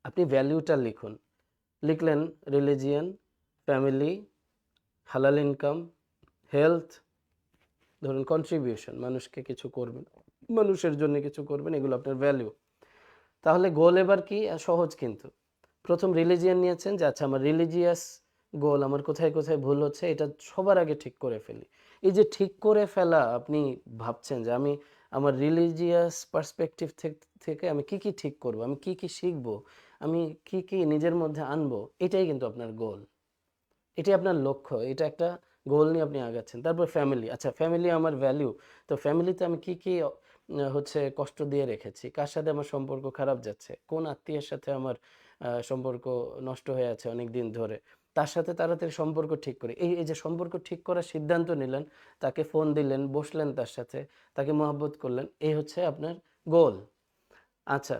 আপনি ভ্যালুটা লিখুন। লিখলেন রিলিজিয়ান, ফ্যামিলি, হালাল ইনকাম, হেলথ, ধরুন কন্ট্রিবিউশন, মানুষকে কিছু করবেন, মানুষের জন্য কিছু করবেন, এগুলো আপনার ভ্যালু। তাহলে গোল এবার কি? সহজ কিন্তু। প্রথম রিলিজিয়ান নিয়েছেন যে আচ্ছা আমার রিলিজিয়াস গোল, আমার কোথায় কোথায় ভুল হচ্ছে এটা সবার আগে ঠিক করে ফেলি। এই যে ঠিক করে ফেলা, আপনি ভাবছেন যে আমি আমার রিলিজিয়াস পার্সপেক্টিভ থেকে আমি কি কি ঠিক করব, আমি কি কি শিখব, আমি কি কি নিজের মধ্যে আনবো, এটাই কিন্তু আপনার গোল, এটাই আপনার লক্ষ্য, এটা একটা গোল নিয়ে আপনি আগাচ্ছেন। তারপর ফ্যামিলি, আচ্ছা ফ্যামিলি আমার ভ্যালু, তো ফ্যামিলিতে আমি কি কি হচ্ছে কষ্ট দিয়ে রেখেছি, কার সাথে আমার সম্পর্ক খারাপ যাচ্ছে, কোন আত্মীয়ের সাথে আমার সম্পর্ক নষ্ট হয়ে আছে অনেক দিন ধরে, তার সাথে তাড়াতাড়ি সম্পর্ক ঠিক করে, এই এই যে সম্পর্ক ঠিক করার সিদ্ধান্ত নিলেন, তাকে ফোন দিলেন, বসলেন তার সাথে, তাকে মহব্বত করলেন, এই হচ্ছে আপনার গোল। আচ্ছা,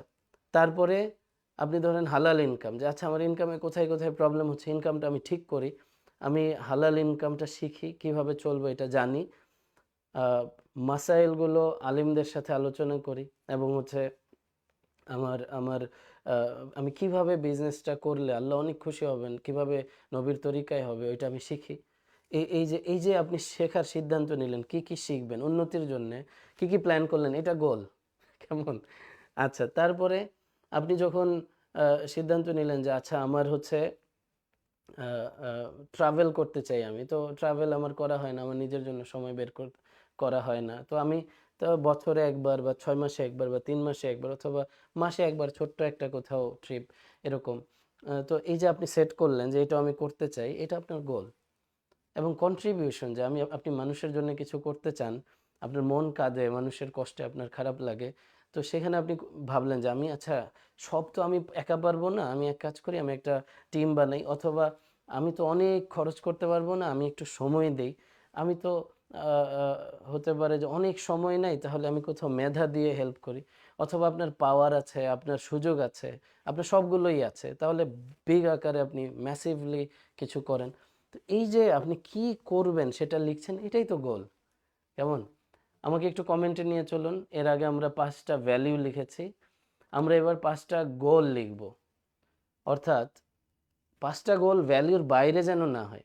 তারপরে আপনি ধরেন হালাল ইনকাম, যে আচ্ছা আমার ইনকামে কোথায় কোথায় প্রবলেম হচ্ছে, ইনকামটা আমি ঠিক করি, আমি হালাল ইনকামটা শিখি, কিভাবে চলবো এটা জানি, মাসাইলগুলো আলিমদের সাথে আলোচনা করি, এবং হচ্ছে আমার আমার আমি কিভাবে বিজনেসটা করলে আল্লাহ অনেক খুশি হবেন, কিভাবে নবীর তরিকায় হবে, ওইটা আমি শিখি। এই যে আপনি শেখার সিদ্ধান্ত নিলেন, কি কি শিখবেন উন্নতির জন্য, কি কি প্ল্যান করলেন, এটা গোল। কেমন? আচ্ছা, তারপরে আপনি যখন সিদ্ধান্ত নিলেন যে আচ্ছা আমার হচ্ছে ট্রাভেল করতে চাই, আমি তো ট্রাভেল আমার করা হয় না, আমার নিজের জন্য সময় বের করা হয় না, তো আমি তো বছরে একবার বা 6 মাসে একবার বা 3 মাসে একবার অথবা মাসে একবার ছোট্ট একটা কোথাও ট্রিপ, এরকম। তো এই যে আপনি সেট করলেন যে এটা আমি করতে চাই, এটা আপনার গোল। এবং কন্ট্রিবিউশন, যে আপনি মানুষের জন্য কিছু করতে চান, আপনার মন কাঁদে, মানুষের কষ্টে আপনার খারাপ লাগে, তো সেখানে আপনি ভাবলেন যে আমি আচ্ছা সব তো আমি একা পারবো না, আমি এক কাজ করি, আমি একটা টিম বানাই, অথবা আমি তো অনেক খরচ করতে পারবো না, আমি একটু সময় দেই, আমি তো হতে পারে যে অনেক সময় নাই, তাহলে আমি কোথাও মেধা দিয়ে হেল্প করি, অথবা আপনার পাওয়ার আছে, আপনার সুযোগ আছে, আপনার সবগুলোই আছে, তাহলে বিগ আকারে আপনি ম্যাসিভলি কিছু করেন। তো এই যে আপনি কি করবেন সেটা লিখছেন, এটাই তো গোল। কেমন? আমাকে একটু কমেন্টে নিয়ে চলুন। এর আগে আমরা 5টা ভ্যালু লিখেছি, আমরা এবার 5টা গোল লিখব। অর্থাৎ 5টা গোল ভ্যালুর বাইরে যেন না হয়,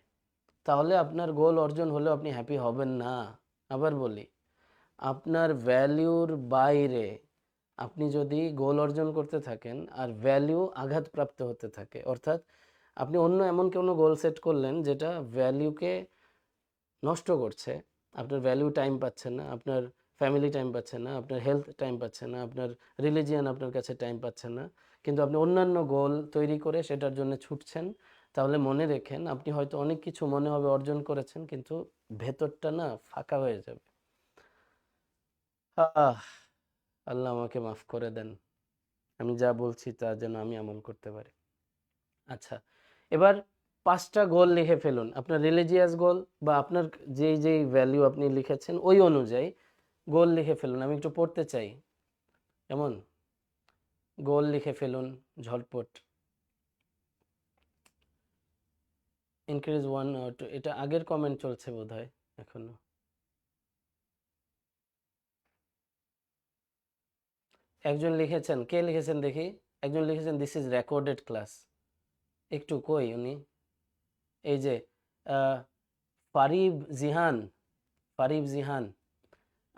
তাহলে আপনার গোল অর্জন হলেও আপনি হ্যাপি হবেন না। আবার বলি, আপনার ভ্যালুর বাইরে আপনি যদি গোল অর্জন করতে থাকেন আর ভ্যালু আঘাতপ্রাপ্ত হতে থাকে, অর্থাৎ আপনি অন্য এমন কোনো গোল সেট করলেন যেটা ভ্যালুকে নষ্ট করছে, আপনার ভ্যালু টাইম পাচ্ছে না, আপনার ফ্যামিলি টাইম পাচ্ছে না, আপনার হেলথ টাইম পাচ্ছে না, আপনার রিলিজিয়ান আপনার কাছে টাইম পাচ্ছে না, কিন্তু আপনি অন্যান্য গোল তৈরি করে সেটার জন্য ছুটছেন, তাহলে মনে রেখেন আপনি হয়তো অনেক কিছু মনে হবে অর্জন করেছেন, কিন্তু ভেতরটা না ফাঁকা হয়ে যাবে। আহ আল্লাহ আমাকে মাফ করে দেন, আমি যা বলছি তা যেন আমি আমল করতে পারি। আচ্ছা, এবার 5টা গোল লিখে ফেলুন, আপনার রিলিজিয়াস গোল বা আপনার যেই যেই ভ্যালু আপনি লিখেছেন ওই অনুযায়ী গোল লিখে ফেলুন। আমি একটু পড়তে চাই, কেমন? গোল লিখে ফেলুন ঝটপট। ইনক্রিজ 1 or 2, এটা আগের কমেন্ট চলছে বোধহয় এখনো। একজন লিখেছেন, কে লিখেছেন দেখি? একজন লিখেছেন দিস ইজ রেকর্ডেড ক্লাস। একটু কই উনি? এই যে আহ, ফারিব জিহান, ফারিব জিহান,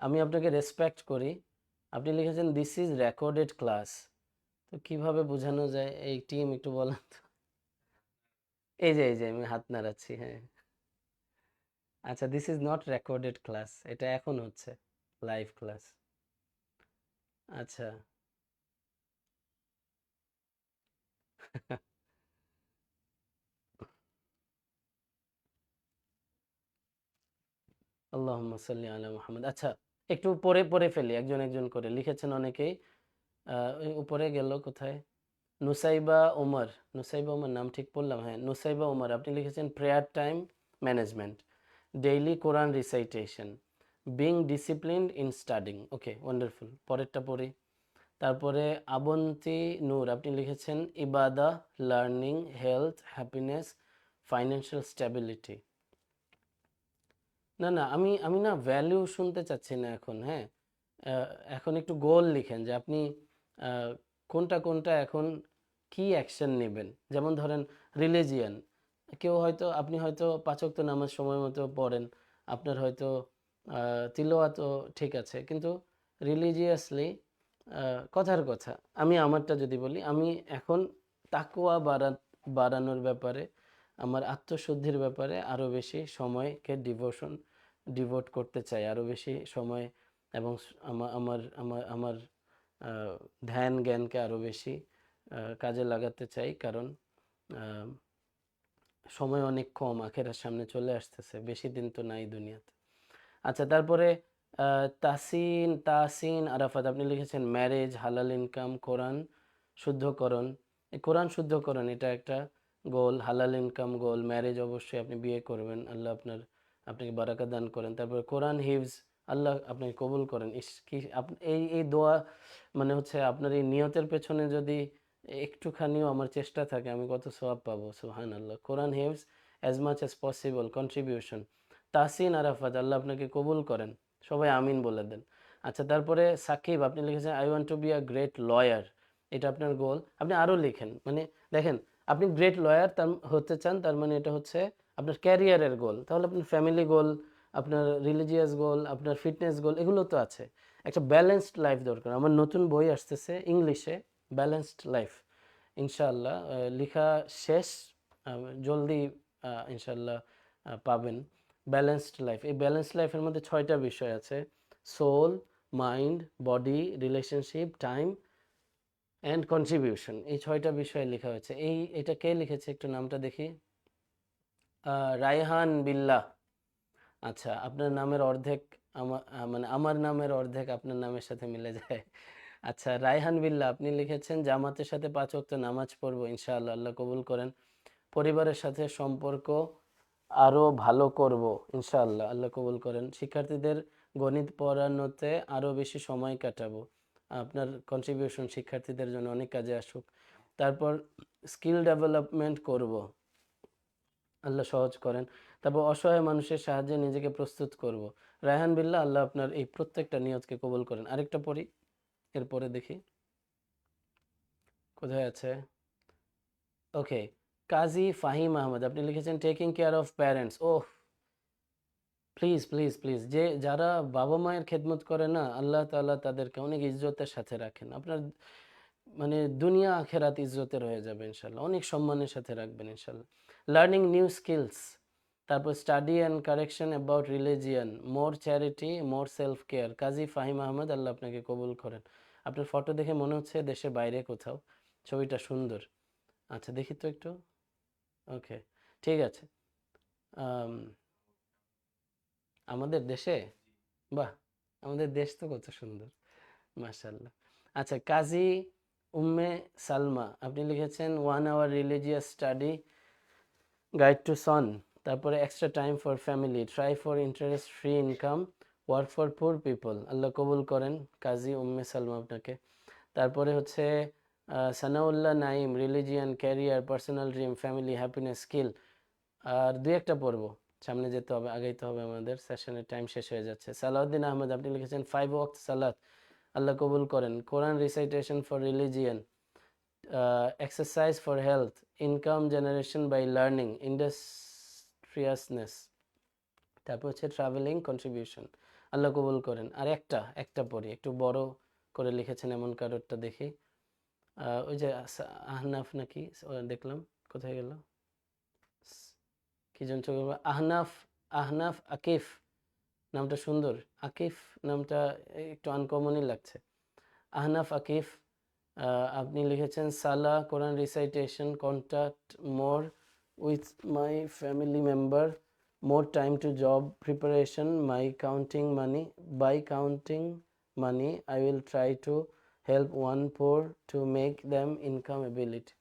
আমি আপনাকে রেসপেক্ট করি, আপনি লিখেছেন দিস ইজ রেকর্ডেড ক্লাস। তো কিভাবে বোঝানো যায় এই টিম, একটু বলেন তো। এই যে আমি হাত নাড়াচ্ছি, হ্যাঁ। আচ্ছা, this is not recorded class, এটা এখন হচ্ছে লাইভ ক্লাস। আচ্ছা। আল্লাহুম্মা সাল্লি আলা মুহাম্মদ। আচ্ছা, একটু পরে পরে ফেলি, একজন একজন করে লিখেছেন অনেকেই। ওই উপরে গেল কোথায়? নুসাইবা ওমর, নুসাইবা ওমর নাম ঠিক পড়লাম? হ্যাঁ, নুসাইবা ওমর, আপনি লিখেছেন prayer time management, daily Quran recitation, being disciplined in studying. Okay, wonderful. পরেরটা পড়ি। তারপরে আবন্তি নূর, আপনি লিখেছেন ইবাদা, learning, health, happiness, financial stability. না না, আমি আমি না ভ্যালু শুনতে চাচ্ছি না এখন, হ্যাঁ। আহ, এখন একটু গোল লিখেন যে আপনি আহ, কোনটা কোনটা এখন কি অ্যাকশন নেবেন। যেমন ধরেন রিলিজিয়ান, কেউ হয়তো, আপনি হয়তো 5 ওয়াক্ত নামাজ সময় মতো পড়েন, আপনার হয়তো তিলাওয়াতও ঠিক আছে, কিন্তু রিলিজিয়াসলি কথার কথা, আমি আমারটা যদি বলি, আমি এখন তাকওয়া বাড়ানোর ব্যাপারে, আমার আত্মশুদ্ধির ব্যাপারে আরও বেশি সময়কে ডিভোট করতে চাই, আরও বেশি সময়, এবং আমার আমার আমার আমার ধ্যান জ্ঞানকে আরও বেশি কাজে লাগাতে চাই, কারণ আহ, সময় অনেক কম, আখেরার সামনে চলে আসতেছে, বেশি দিন তো নাই দুনিয়াতে। আচ্ছা, তারপরে তাসিন তাসিন আরাফাত, আপনি লিখেছেন ম্যারেজ, হালাল ইনকাম, কোরআন শুদ্ধকরণ। এই কোরআন শুদ্ধকরণ এটা একটা গোল, হালাল ইনকাম গোল, ম্যারেজ অবশ্যই আপনি বিয়ে করবেন, আল্লাহ আপনাকে বারাকা দান করেন। তারপরে কোরআন হিফজ, আল্লাহ আপনাকে কবুল করেন। ইস কি এই এই দোয়া, মানে হচ্ছে আপনার এই নিয়তের পেছনে যদি একটুখানিও আমার চেষ্টা থাকে, আমি কত সওয়াব পাবো, সুবহান আল্লাহ। কোরআন হিফজ as much as possible contribution. Tasin Arafat, Allah আপনাকে কবুল করেন, সবাই আমিন বলে দেন। আচ্ছা, তারপরে সাকিব, আপনি লিখেছেন I want to be a great lawyer, এটা আপনার গোল। আপনি আরও লিখেন, মানে দেখেন, আপনি গ্রেট লয়ার তার হতে চান, তার মানে এটা হচ্ছে আপনার ক্যারিয়ারের গোল, তাহলে আপনার ফ্যামিলি গোল, আপনার রিলিজিয়াস গোল, আপনার ফিটনেস গোল, এগুলো তো আছে। একটা ব্যালেন্সড লাইফ দরকার। আমার নতুন বই আসতেছে ইংলিশে, ব্যালেন্সড লাইফ, ইনশাআল্লাহ লেখা শেষ, জলদি ইনশাআল্লাহ পাবেন। ব্যালেন্সড লাইফ, এই ব্যালেন্সড লাইফের মধ্যে 6টা বিষয় আছে: soul, mind, body, relationship, time and contribution. এই 6টা বিষয় লেখা হয়েছে। এটা কে লিখেছে একটু নামটা দেখি? রায়হান বিল্লাহ। আচ্ছা, আপনার নামের অর্ধেক মানে আমার নামের অর্ধেক আপনার নামের সাথে মিলে যায়। আচ্ছা, রায়হান বিল্লাহ, আপনি লিখেছেন জামাতের সাথে 5 ওয়াক্ত নামাজ পড়বো ইনশাআল্লাহ, আল্লাহ কবুল করেন। পরিবারের সাথে সম্পর্ক আরো ভালো করব ইনশাআল্লাহ, আল্লাহ কবুল করেন। শিক্ষার্থীদের গণিত পড়ানোতে আরো বেশি সময় কাটাবো, আপনার কন্ট্রিবিউশন শিক্ষার্থীদের জন্য অনেক কাজে আসুক। তারপর স্কিল ডেভেলপমেন্ট করব, আল্লাহ সহজ করেন। তারপর অসহায় মানুষের সাহায্যে নিজেকে প্রস্তুত করব। রায়হান বিল্লাহ, আল্লাহ আপনার এই প্রত্যেকটা নিয়তকে কবুল করেন। আরেকটা পড়ি, এরপরে দেখি কোথায় আছে। ওকে, কাজী ফাহিম আহমদ, আপনি লিখেছেন taking care of parents. Oh, please please please, যে যারা বাবা মায়ের খেদমত করে না, আল্লাহ তাআলা তাদেরকে অনেক ইজ্জতের সাথে রাখেন। আপনার মানে দুনিয়া আখেরাত ইজ্জতের হয়ে যাবে ইনশাল্লাহ, অনেক সম্মানের সাথে রাখবেন ইনশাল্লাহ। লার্নিং নিউ স্কিলস, তারপর study and correction about religion, more charity, more self care. Kazi Fahim Ahmad, Allah আপনাকে কবুল করেন। আপনার ফটো দেখে মনে হচ্ছে দেশের বাইরে কোথাও, ছবিটা সুন্দর। আচ্ছা দেখি তো একটু। ওকে, ঠিক আছে। আম, আমাদের দেশে? বাহ, আমাদের দেশ তো কত সুন্দর, মাশাআল্লাহ। আচ্ছা, কাজী উম্মে সালমা, আপনি লিখেছেন 1 hour religious study guide to son, তারপরে extra time for family, try for interest free income, work for poor people. Allah কবুল করেন কাজী উম্মে সালমা আপনাকে। তারপরে হচ্ছে Sanaullah Naim, religion, career, personal dream, family, happiness, skill. আর দুই একটা পড়ব, সামনে যেতে হবে, আগাইতে হবে, আমাদের সেশনের টাইম শেষ হয়ে যাচ্ছে। সালাউদ্দিন আহমেদ, আপনি লিখেছেন 5 ওয়াক্ত সালাত, আল্লাহ কবুল করেন। Quran recitation for religion, exercise for health, income generation by learning, industriousness, তারপর হচ্ছে ট্রাভেলিং কন্ট্রিবিউশন। আল্লাহ কবুল করেন। আর একটা একটা পড়ি, একটু বড় করে লিখেছেন এমন কারোরটা দেখি। ওই যে আহনাফ নাকি, দেখলাম, কোথায় গেল, কি জন চোখে আহনাফ, আহনাফ আকিফ, নামটা সুন্দর। আকিফ নামটা একটু আনকমনই লাগছে। আহনাফ আকিফ, আপনি লিখেছেন সালা, Quran recitation, contact more with my family member, more time to job preparation, my counting money, by counting money I will try to help one poor to make them income ability.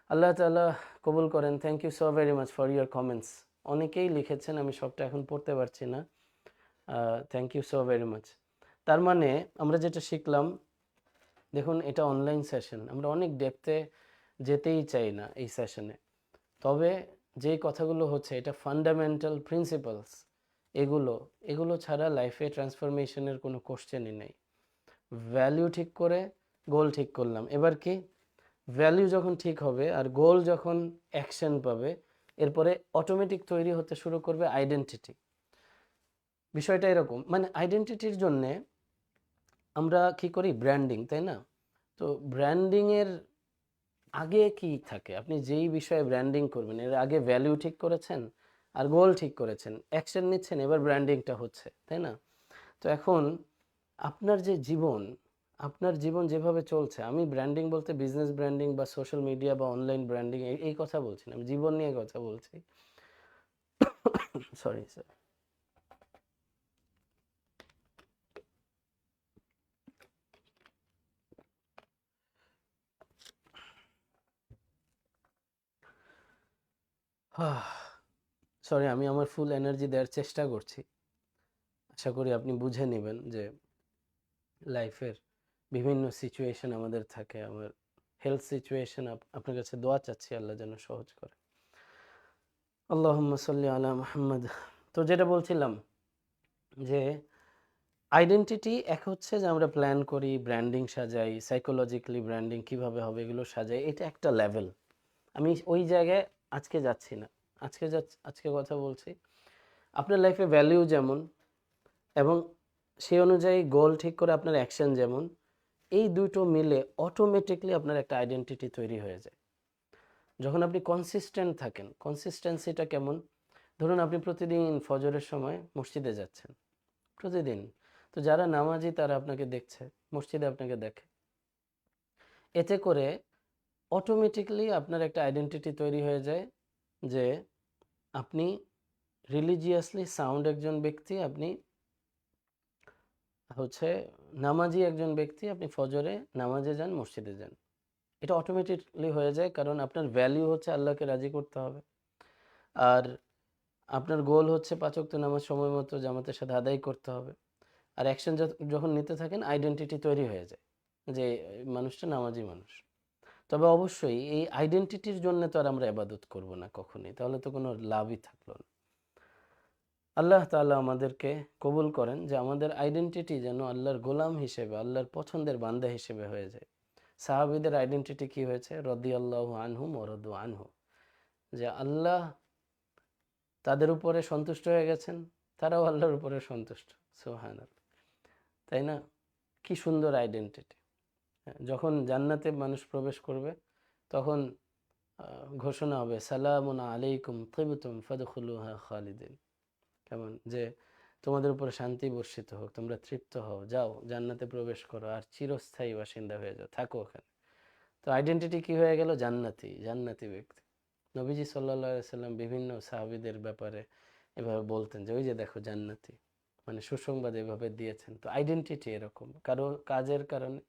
Allah তাআলা কবুল করেন। Thank you so very much for your comments. অনেকেই লিখেছেন, আমি সবটা এখন পড়তে পারছি না। Thank you so very much. তার মানে আমরা যেটা শিখলাম, দেখুন এটা অনলাইন সেশন, আমরা অনেক ডেপথে যেতেই চাই না এই সেশনে, তবে যেই কথাগুলো হচ্ছে এটা ফান্ডামেন্টাল প্রিন্সিপালস, এগুলো এগুলো ছাড়া লাইফে ট্রান্সফরমেশনের কোনো কোশ্চেনই নেই। ভ্যালিউ ঠিক করে গোল ঠিক করলাম, এবার কি, ভ্যালিউ যখন ঠিক হবে আর গোল যখন অ্যাকশন পাবে, এরপরে অটোমেটিক তৈরি হতে শুরু করবে আইডেন্টিটি। বিষয়টা এরকম, মানে আইডেন্টিটির জন্যে আমরা কি করি, ব্র্যান্ডিং, তাই না? তো ব্র্যান্ডিংয়ের আগে কি থাকে, আপনি যেই বিষয়ে ব্র্যান্ডিং করবেন এর আগে ভ্যালিউ ঠিক করেছেন আর গোল ঠিক করেছেন, অ্যাকশন নিচ্ছেন, এবার ব্র্যান্ডিংটা হচ্ছে, তাই না? তো এখন আপনার যে জীবন, আপনার জীবন যেভাবে চলছে, আমি ব্র্যান্ডিং বলতে বিজনেস ব্র্যান্ডিং বা সোশ্যাল মিডিয়া বা অনলাইন ব্র্যান্ডিং এই কথা বলছি না, আমি জীবন নিয়ে কথা বলছি। Sorry sir. সরি, আমি আমার ফুল এনার্জি দেওয়ার চেষ্টা করছি। আশা করি আপনি বুঝে নেবেন যে লাইফের বিভিন্ন সিচুয়েশন আমাদের থাকে। আমার হেলথ সিচুয়েশন, আপনার কাছে দোয়া চাচ্ছি আল্লাহ যেন সহজ করে। আল্লাহুম্মা সাল্লি আলা মুহাম্মদ। তো যেটা বলছিলাম যে আইডেন্টিটি এক হচ্ছে যে আমরা প্ল্যান করি, ব্র্যান্ডিং সাজাই, সাইকোলজিক্যালি ব্র্যান্ডিং কিভাবে হবে এগুলো সাজাই, এটা একটা লেভেল। আমি ওই জায়গায় আজকে যাচ্ছি না, আজকে কথা বলছি আপনার লাইফে ভ্যালিউ যেমন, এবং সেই অনুযায়ী গোল ঠিক করে আপনার অ্যাকশন যেমন, এই দুটো মিলে অটোমেটিকলি আপনার একটা আইডেন্টিটি তৈরি হয়ে যায়। যখন আপনি কনসিস্টেন্ট থাকেন, কনসিস্টেন্সিটা কেমন, ধরুন আপনি প্রতিদিন ফজরের সময় মসজিদে যাচ্ছেন, প্রতিদিন, তো যারা নামাজি তারা আপনাকে দেখছে, মসজিদে আপনাকে দেখে, এতে করে অটোমেটিকলি আপনার একটা আইডেন্টিটি তৈরি হয়ে যায় যে আপনি রিলিজিয়াসলি সাউন্ড একজন ব্যক্তি, আপনি হচ্ছে নামাজি একজন ব্যক্তি, আপনি ফজরে নামাজে যান, মসজিদে যান। এটা অটোমেটিকলি হয়ে যায়, কারণ আপনার ভ্যালিউ হচ্ছে আল্লাহকে রাজি করতে হবে, আর আপনার গোল হচ্ছে 5 ওয়াক্ত নামাজ সময় মতো জামাতের সাথে আদায় করতে হবে। আর অ্যাকশন যখন নিতে থাকেন আইডেন্টিটি তৈরি হয়ে যায় যে এই মানুষটা নামাজি মানুষ। তো তবে অবশ্যই এই আইডেন্টিটির জন্য তো আর আমরা ইবাদত করব না কখনোই, তাহলে তো কোনো লাভই থাকলো না। আল্লাহ তাআলা আমাদেরকে কবুল করেন যে আমাদের আইডেন্টিটি যেন আল্লাহর গোলাম হিসেবে, আল্লাহর পছন্দের বান্দা হিসেবে হয়ে যায়। সাহাবীদের আইডেন্টিটি কি হয়েছে? রাদিয়াল্লাহু আনহুম ওয়া রাদু আনহু, যে আল্লাহ তাদের উপরে সন্তুষ্ট হয়ে গেছেন, তারাও আল্লাহর উপরে সন্তুষ্ট। সুবহানাল্লাহ, তাই না? কি সুন্দর আইডেন্টিটি। যখন জান্নাতে মানুষ প্রবেশ করবে তখন ঘোষণা হবে, সালামুন আলাইকুম তিবতুম ফাদখুলুহা খালিদিন। কেমন যে তোমাদের উপরে শান্তি বর্ষিত হোক, তোমরা তৃপ্ত হও, যাও জান্নাতে প্রবেশ করো আর চিরস্থায়ী বাসিন্দা হয়ে যাও, থাকো ওখানে। তো আইডেন্টিটি কি হয়ে গেল? জান্নাতি, জান্নাতি ব্যক্তি। নবীজি সাল্লাল্লাহু আলাইহি সাল্লাম বিভিন্ন সাহাবীদের ব্যাপারে এভাবে বলতেন যে ওই যে দেখো জান্নাতি, মানে সুসংবাদ এভাবে দিয়েছেন। তো আইডেন্টিটি এরকম, কারো কাজের কারণে,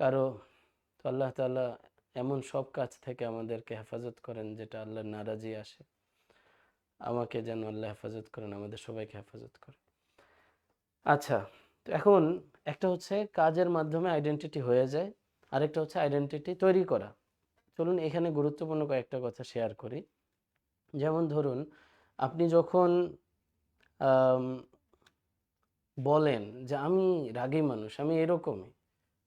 কারো তো আল্লাহ তাআলা এমন সব কাজ থেকে আমাদেরকে হেফাজত করেন যেটা আল্লাহর নারাজি আসে। আমাকে যেন আল্লাহ হেফাজত করেন, আমাদের সবাইকে হেফাজত করেন। আচ্ছা, তো এখন একটা হচ্ছে কাজের মাধ্যমে আইডেন্টিটি হয়ে যায়, আরেকটা হচ্ছে আইডেন্টিটি তৈরি করা। চলুন এখানে গুরুত্বপূর্ণ কয়েকটা কথা শেয়ার করি। যেমন ধরুন, আপনি যখন আম, বলেন যে আমি রাগী মানুষ, আমি এরকমই,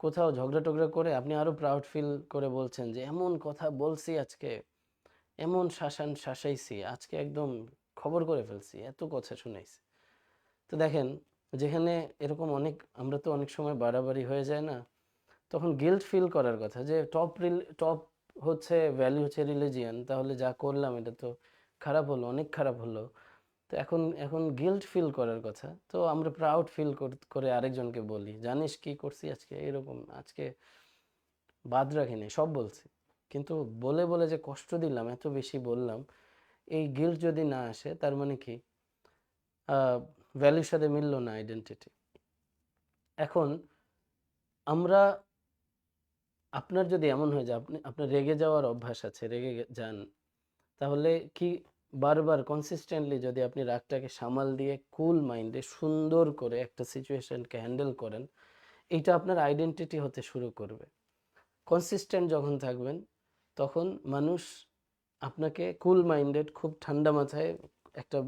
কোথাও ঝগড়া টগড়া করে আপনি আরো প্রাউড ফিল করে বলছেন যে এমন কথা বলছি আজকে, এমন শাসাইছি আজকে, একদম খবর করে ফেলছি, এত কথা শুনাইছি। তো দেখেন, যেখানে এরকম অনেক, আমরা তো অনেক সময় বাড়াবাড়ি হয়ে যায় না, তখন গিল্ট ফিল করার কথা যে টপ হচ্ছে ভ্যালু হচ্ছে রিলিজিয়ান, তাহলে যা করলাম এটা তো খারাপ হলো, অনেক খারাপ হলো। তো এখন এখন গিল্ট ফিল করার কথা, তো আমরা প্রাউড ফিল করে আরেকজনকে বলি, জানিস কি করছি আজকে, এরকম আজকে বাদ রাখিনি, সব বলছি। কিন্তু বলে বলে যে কষ্ট দিলাম, এত বেশি বললাম, এই গিল্ট যদি না আসে তার মানে কি ভ্যালুর সাথে মিললো না আইডেন্টিটি। এখন আমরা, আপনার যদি এমন হয় যে আপনার রেগে যাওয়ার অভ্যাস আছে, রেগে যান, তাহলে কি বারবার কনসিস্টেন্টলি যদি আপনি রাগটাকে সামাল দিয়ে কুল মাইন্ডে সুন্দর করে একটা সিচুয়েশনকে হ্যান্ডেল করেন, এইটা আপনার আইডেন্টিটি হতে শুরু করবে। কনসিস্টেন্ট যখন থাকবেন তখন মানুষ আপনাকে কুল মাইন্ডেড, খুব ঠান্ডা মাথায় একটা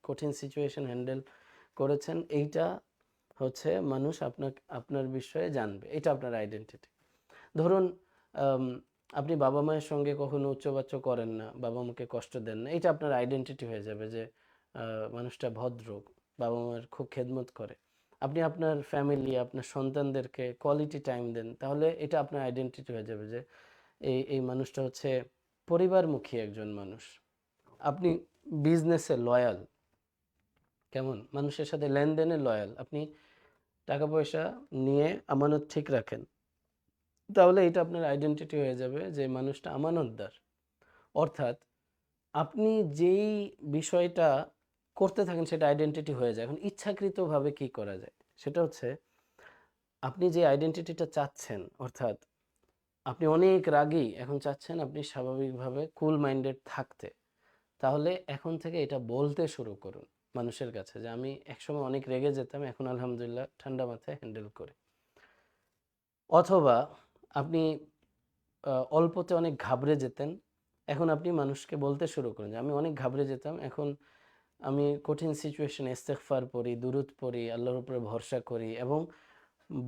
কঠিন সিচুয়েশন হ্যান্ডেল করেছেন, এইটা হচ্ছে মানুষ আপনার বিষয়ে জানবে, এটা আপনার আইডেন্টিটি। ধরুন আম, আপনি বাবা মায়ের সঙ্গে কখনো উচ্চবাচ্য করেন না, বাবা মাকে কষ্ট দেন না, এটা আপনার আইডেন্টিটি হয়ে যাবে যে মানুষটা ভদ্র, বাবা মায়ের খুব খেদমত করে। আপনি আপনার ফ্যামিলি, আপনার সন্তানদেরকে কোয়ালিটি টাইম দেন, তাহলে এটা আপনার আইডেন্টিটি হয়ে যাবে যে এই এই মানুষটা হচ্ছে পরিবারমুখী একজন মানুষ। আপনি বিজনেসে লয়াল, কেমন মানুষের সাথে লেনদেনে লয়াল, আপনি টাকা পয়সা নিয়ে আমানত ঠিক রাখেন, তাহলে এটা আপনার আইডেন্টিটি হয়ে যাবে যে মানুষটা আমানতদার। অর্থাৎ আপনি যেই বিষয়টা করতে থাকেন সেটা আইডেন্টিটি হয়ে যায়। এখন ইচ্ছাকৃতভাবে কি করা যায় সেটা হচ্ছে, আপনি যে আইডেন্টিটিটা চাচ্ছেন, অর্থাৎ আপনি অনেক রাগী, এখন চাচ্ছেন আপনি স্বাভাবিকভাবে কুল মাইন্ডেড থাকতে, তাহলে এখন থেকে এটা বলতে শুরু করুন মানুষের কাছে যে আমি একসময় অনেক রেগে যেতাম, এখন আলহামদুলিল্লাহ ঠান্ডা মাথায় হ্যান্ডেল করি। অথবা আপনি অল্পতে অনেক ঘাবড়ে যেতেন, এখন আপনি মানুষকে বলতে শুরু করেন যে আমি অনেক ঘাবড়ে যেতাম, এখন আমি কঠিন সিচুয়েশনে ইস্তেগফার পড়ি, দুরূদ পড়ি, আল্লাহর উপরে ভরসা করি এবং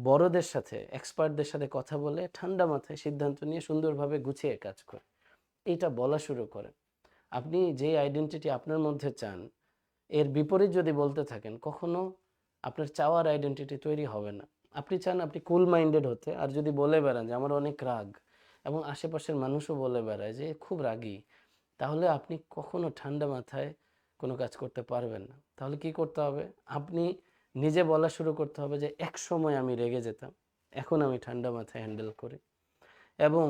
বড়দের সাথে, এক্সপার্টদের সাথে কথা বলে ঠান্ডা মাথায় সিদ্ধান্ত নিয়ে সুন্দরভাবে গুছিয়ে কাজ করি। এইটা বলা শুরু করেন। আপনি যে আইডেন্টিটি আপনার মধ্যে চান, এর বিপরীত যদি বলতে থাকেন, কখনো আপনার চাওয়ার আইডেন্টিটি তৈরি হবে না। আপনি চান আপনি কুল মাইন্ডেড হতে, আর যদি বলে বেড়ান যে আমার অনেক রাগ, এবং আশেপাশের মানুষও বলে বেড়ায় যে খুব রাগী, তাহলে আপনি কখনো ঠান্ডা মাথায় কোনো কাজ করতে পারবেন না। তাহলে কি করতে হবে? আপনি নিজে বলা শুরু করতে হবে যে এক সময় আমি রেগে যেতাম, এখন আমি ঠান্ডা মাথায় হ্যান্ডেল করি। এবং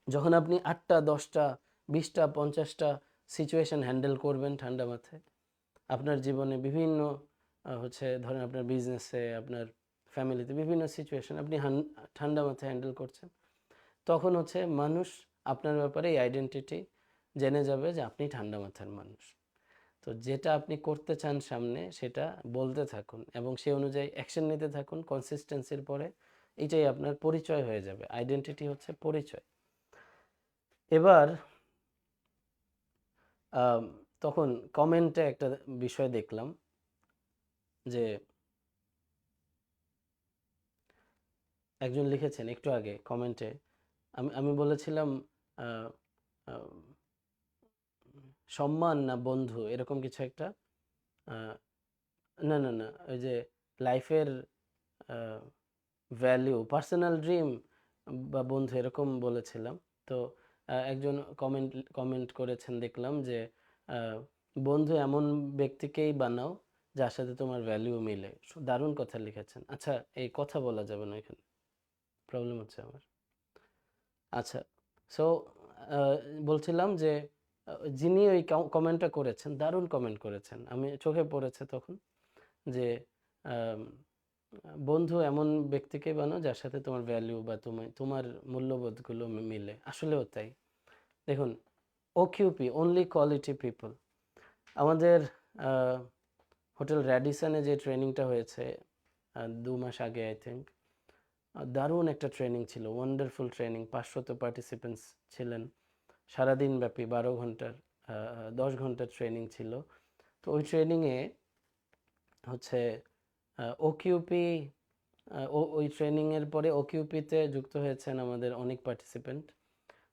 যখন আপনি 8টা 10টা 20টা 50টা সিচুয়েশন হ্যান্ডেল করবেন ঠান্ডা মাথায়, আপনার জীবনে বিভিন্ন হচ্ছে ধরেন আপনার বিজনেসে, আপনার ফ্যামিলিতে বিভিন্ন সিচুয়েশন আপনি ঠান্ডা মাথায় হ্যান্ডেল করছেন, তখন হচ্ছে মানুষ আপনার ব্যাপারে এই আইডেন্টিটি জেনে যাবে যে আপনি ঠান্ডা মাথার মানুষ। তো যেটা আপনি করতে চান সামনে সেটা বলতে থাকুন এবং সেই অনুযায়ী অ্যাকশন নিতে থাকুন, কনসিস্টেন্সির পরে এইটাই আপনার পরিচয় হয়ে যাবে। আইডেন্টিটি হচ্ছে পরিচয়। এবার তখন কমেন্টে একটা বিষয় দেখলাম যে একজন লিখেছেন একটু আগে কমেন্টে, আমি আমি বলেছিলাম আহ, আহ, সম্মান না বন্ধু এরকম কিছু একটা, আহ, না না না, ওই যে লাইফের ভ্যালিউ, পার্সোনাল ড্রিম বা বন্ধু এরকম বলেছিলাম। তো একজন কমেন্ট কমেন্ট করেছেন দেখলাম যে আহ, বন্ধু এমন ব্যক্তিকেই বানাও যার সাথে তোমার ভ্যালিউ মিলে। দারুণ কথা লিখেছেন। আচ্ছা, এই কথা বলা যাবে না এখানে, প্রবলেম হচ্ছে আমার। আচ্ছা, সো বলছিলাম যে যিনি ওই কমেন্টটা করেছেন, দারুণ কমেন্ট করেছেন, আমি চোখে পড়েছে তখন যে আম, বন্ধু এমন ব্যক্তিকে বানাও যার সাথে তোমার ভ্যালু বা তুমি তোমার মূল্যবোধগুলো মিলে। আসলেও তাই। দেখুন, ওকিউপি, অনলি কোয়ালিটি পিপল। আমাদের হোটেল র্যাডিসনে যে ট্রেনিংটা হয়েছে 2 মাস আগে আই থিঙ্ক, দারুণ একটা ট্রেনিং ছিল, ওয়ান্ডারফুল ট্রেনিং। 500 পার্টিসিপেন্টস ছিলেন, সারাদিন ব্যাপী 12 ঘন্টার 10 ঘন্টার ট্রেনিং ছিল। তো ওই ট্রেনিংয়ে হচ্ছে ওকিউপি, ওই ট্রেনিংয়ের পরে ওকিউপিতে যুক্ত হয়েছেন আমাদের অনেক পার্টিসিপেন্ট।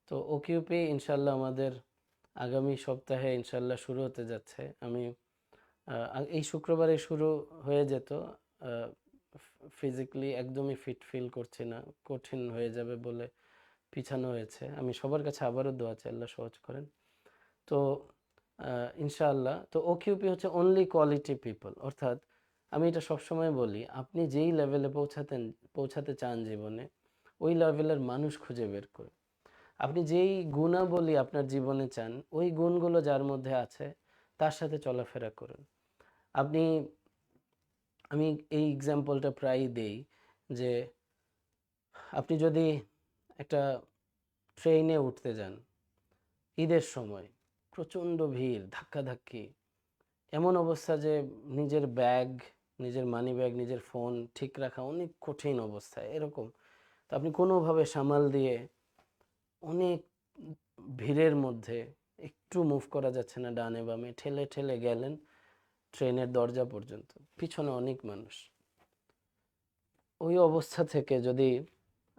তো ওকিউপি ইনশাল্লাহ আমাদের আগামী সপ্তাহে ইনশাল্লাহ শুরু হতে যাচ্ছে। আমি এই শুক্রবারে শুরু হয়ে যেত, ফিজিক্যালি একদমই ফিট ফিল করছি না, কঠিন হয়ে যাবে বলে পিছানো হয়েছে। আমি সবার কাছে আবারও দোয়া চাই আল্লাহ সহজ করেন। তো ইনশাআল্লাহ, তো ওকিউপি হচ্ছে অনলি কোয়ালিটি পিপল, অর্থাৎ আমি এটা সবসময় বলি, আপনি যেই লেভেলে পৌঁছাতে চান জীবনে, ওই লেভেলের মানুষ খুঁজে বের করুন। আপনি যেই গুণাবলী আপনার জীবনে চান, ওই গুণগুলো যার মধ্যে আছে তার সাথে চলাফেরা করুন। আপনি, আমি এই এক্সাম্পলটা প্রায়ই দেই যে আপনি যদি একটা ট্রেনে উঠতে যান ঈদের সময়, প্রচণ্ড ভিড়, ধাক্কাধাক্কি, এমন অবস্থা যে নিজের ব্যাগ, নিজের মানি ব্যাগ, নিজের ফোন ঠিক রাখা অনেক কঠিন অবস্থায় এরকম। তো আপনি কোনোভাবে সামাল দিয়ে অনেক ভিড়ের মধ্যে একটু মুভ করা যাচ্ছে না, ডানে বামে ঠেলে ঠেলে গেলেন ট্রেনের দরজা পর্যন্ত, পিছনে অনেক মানুষ। ওই অবস্থা থেকে যদি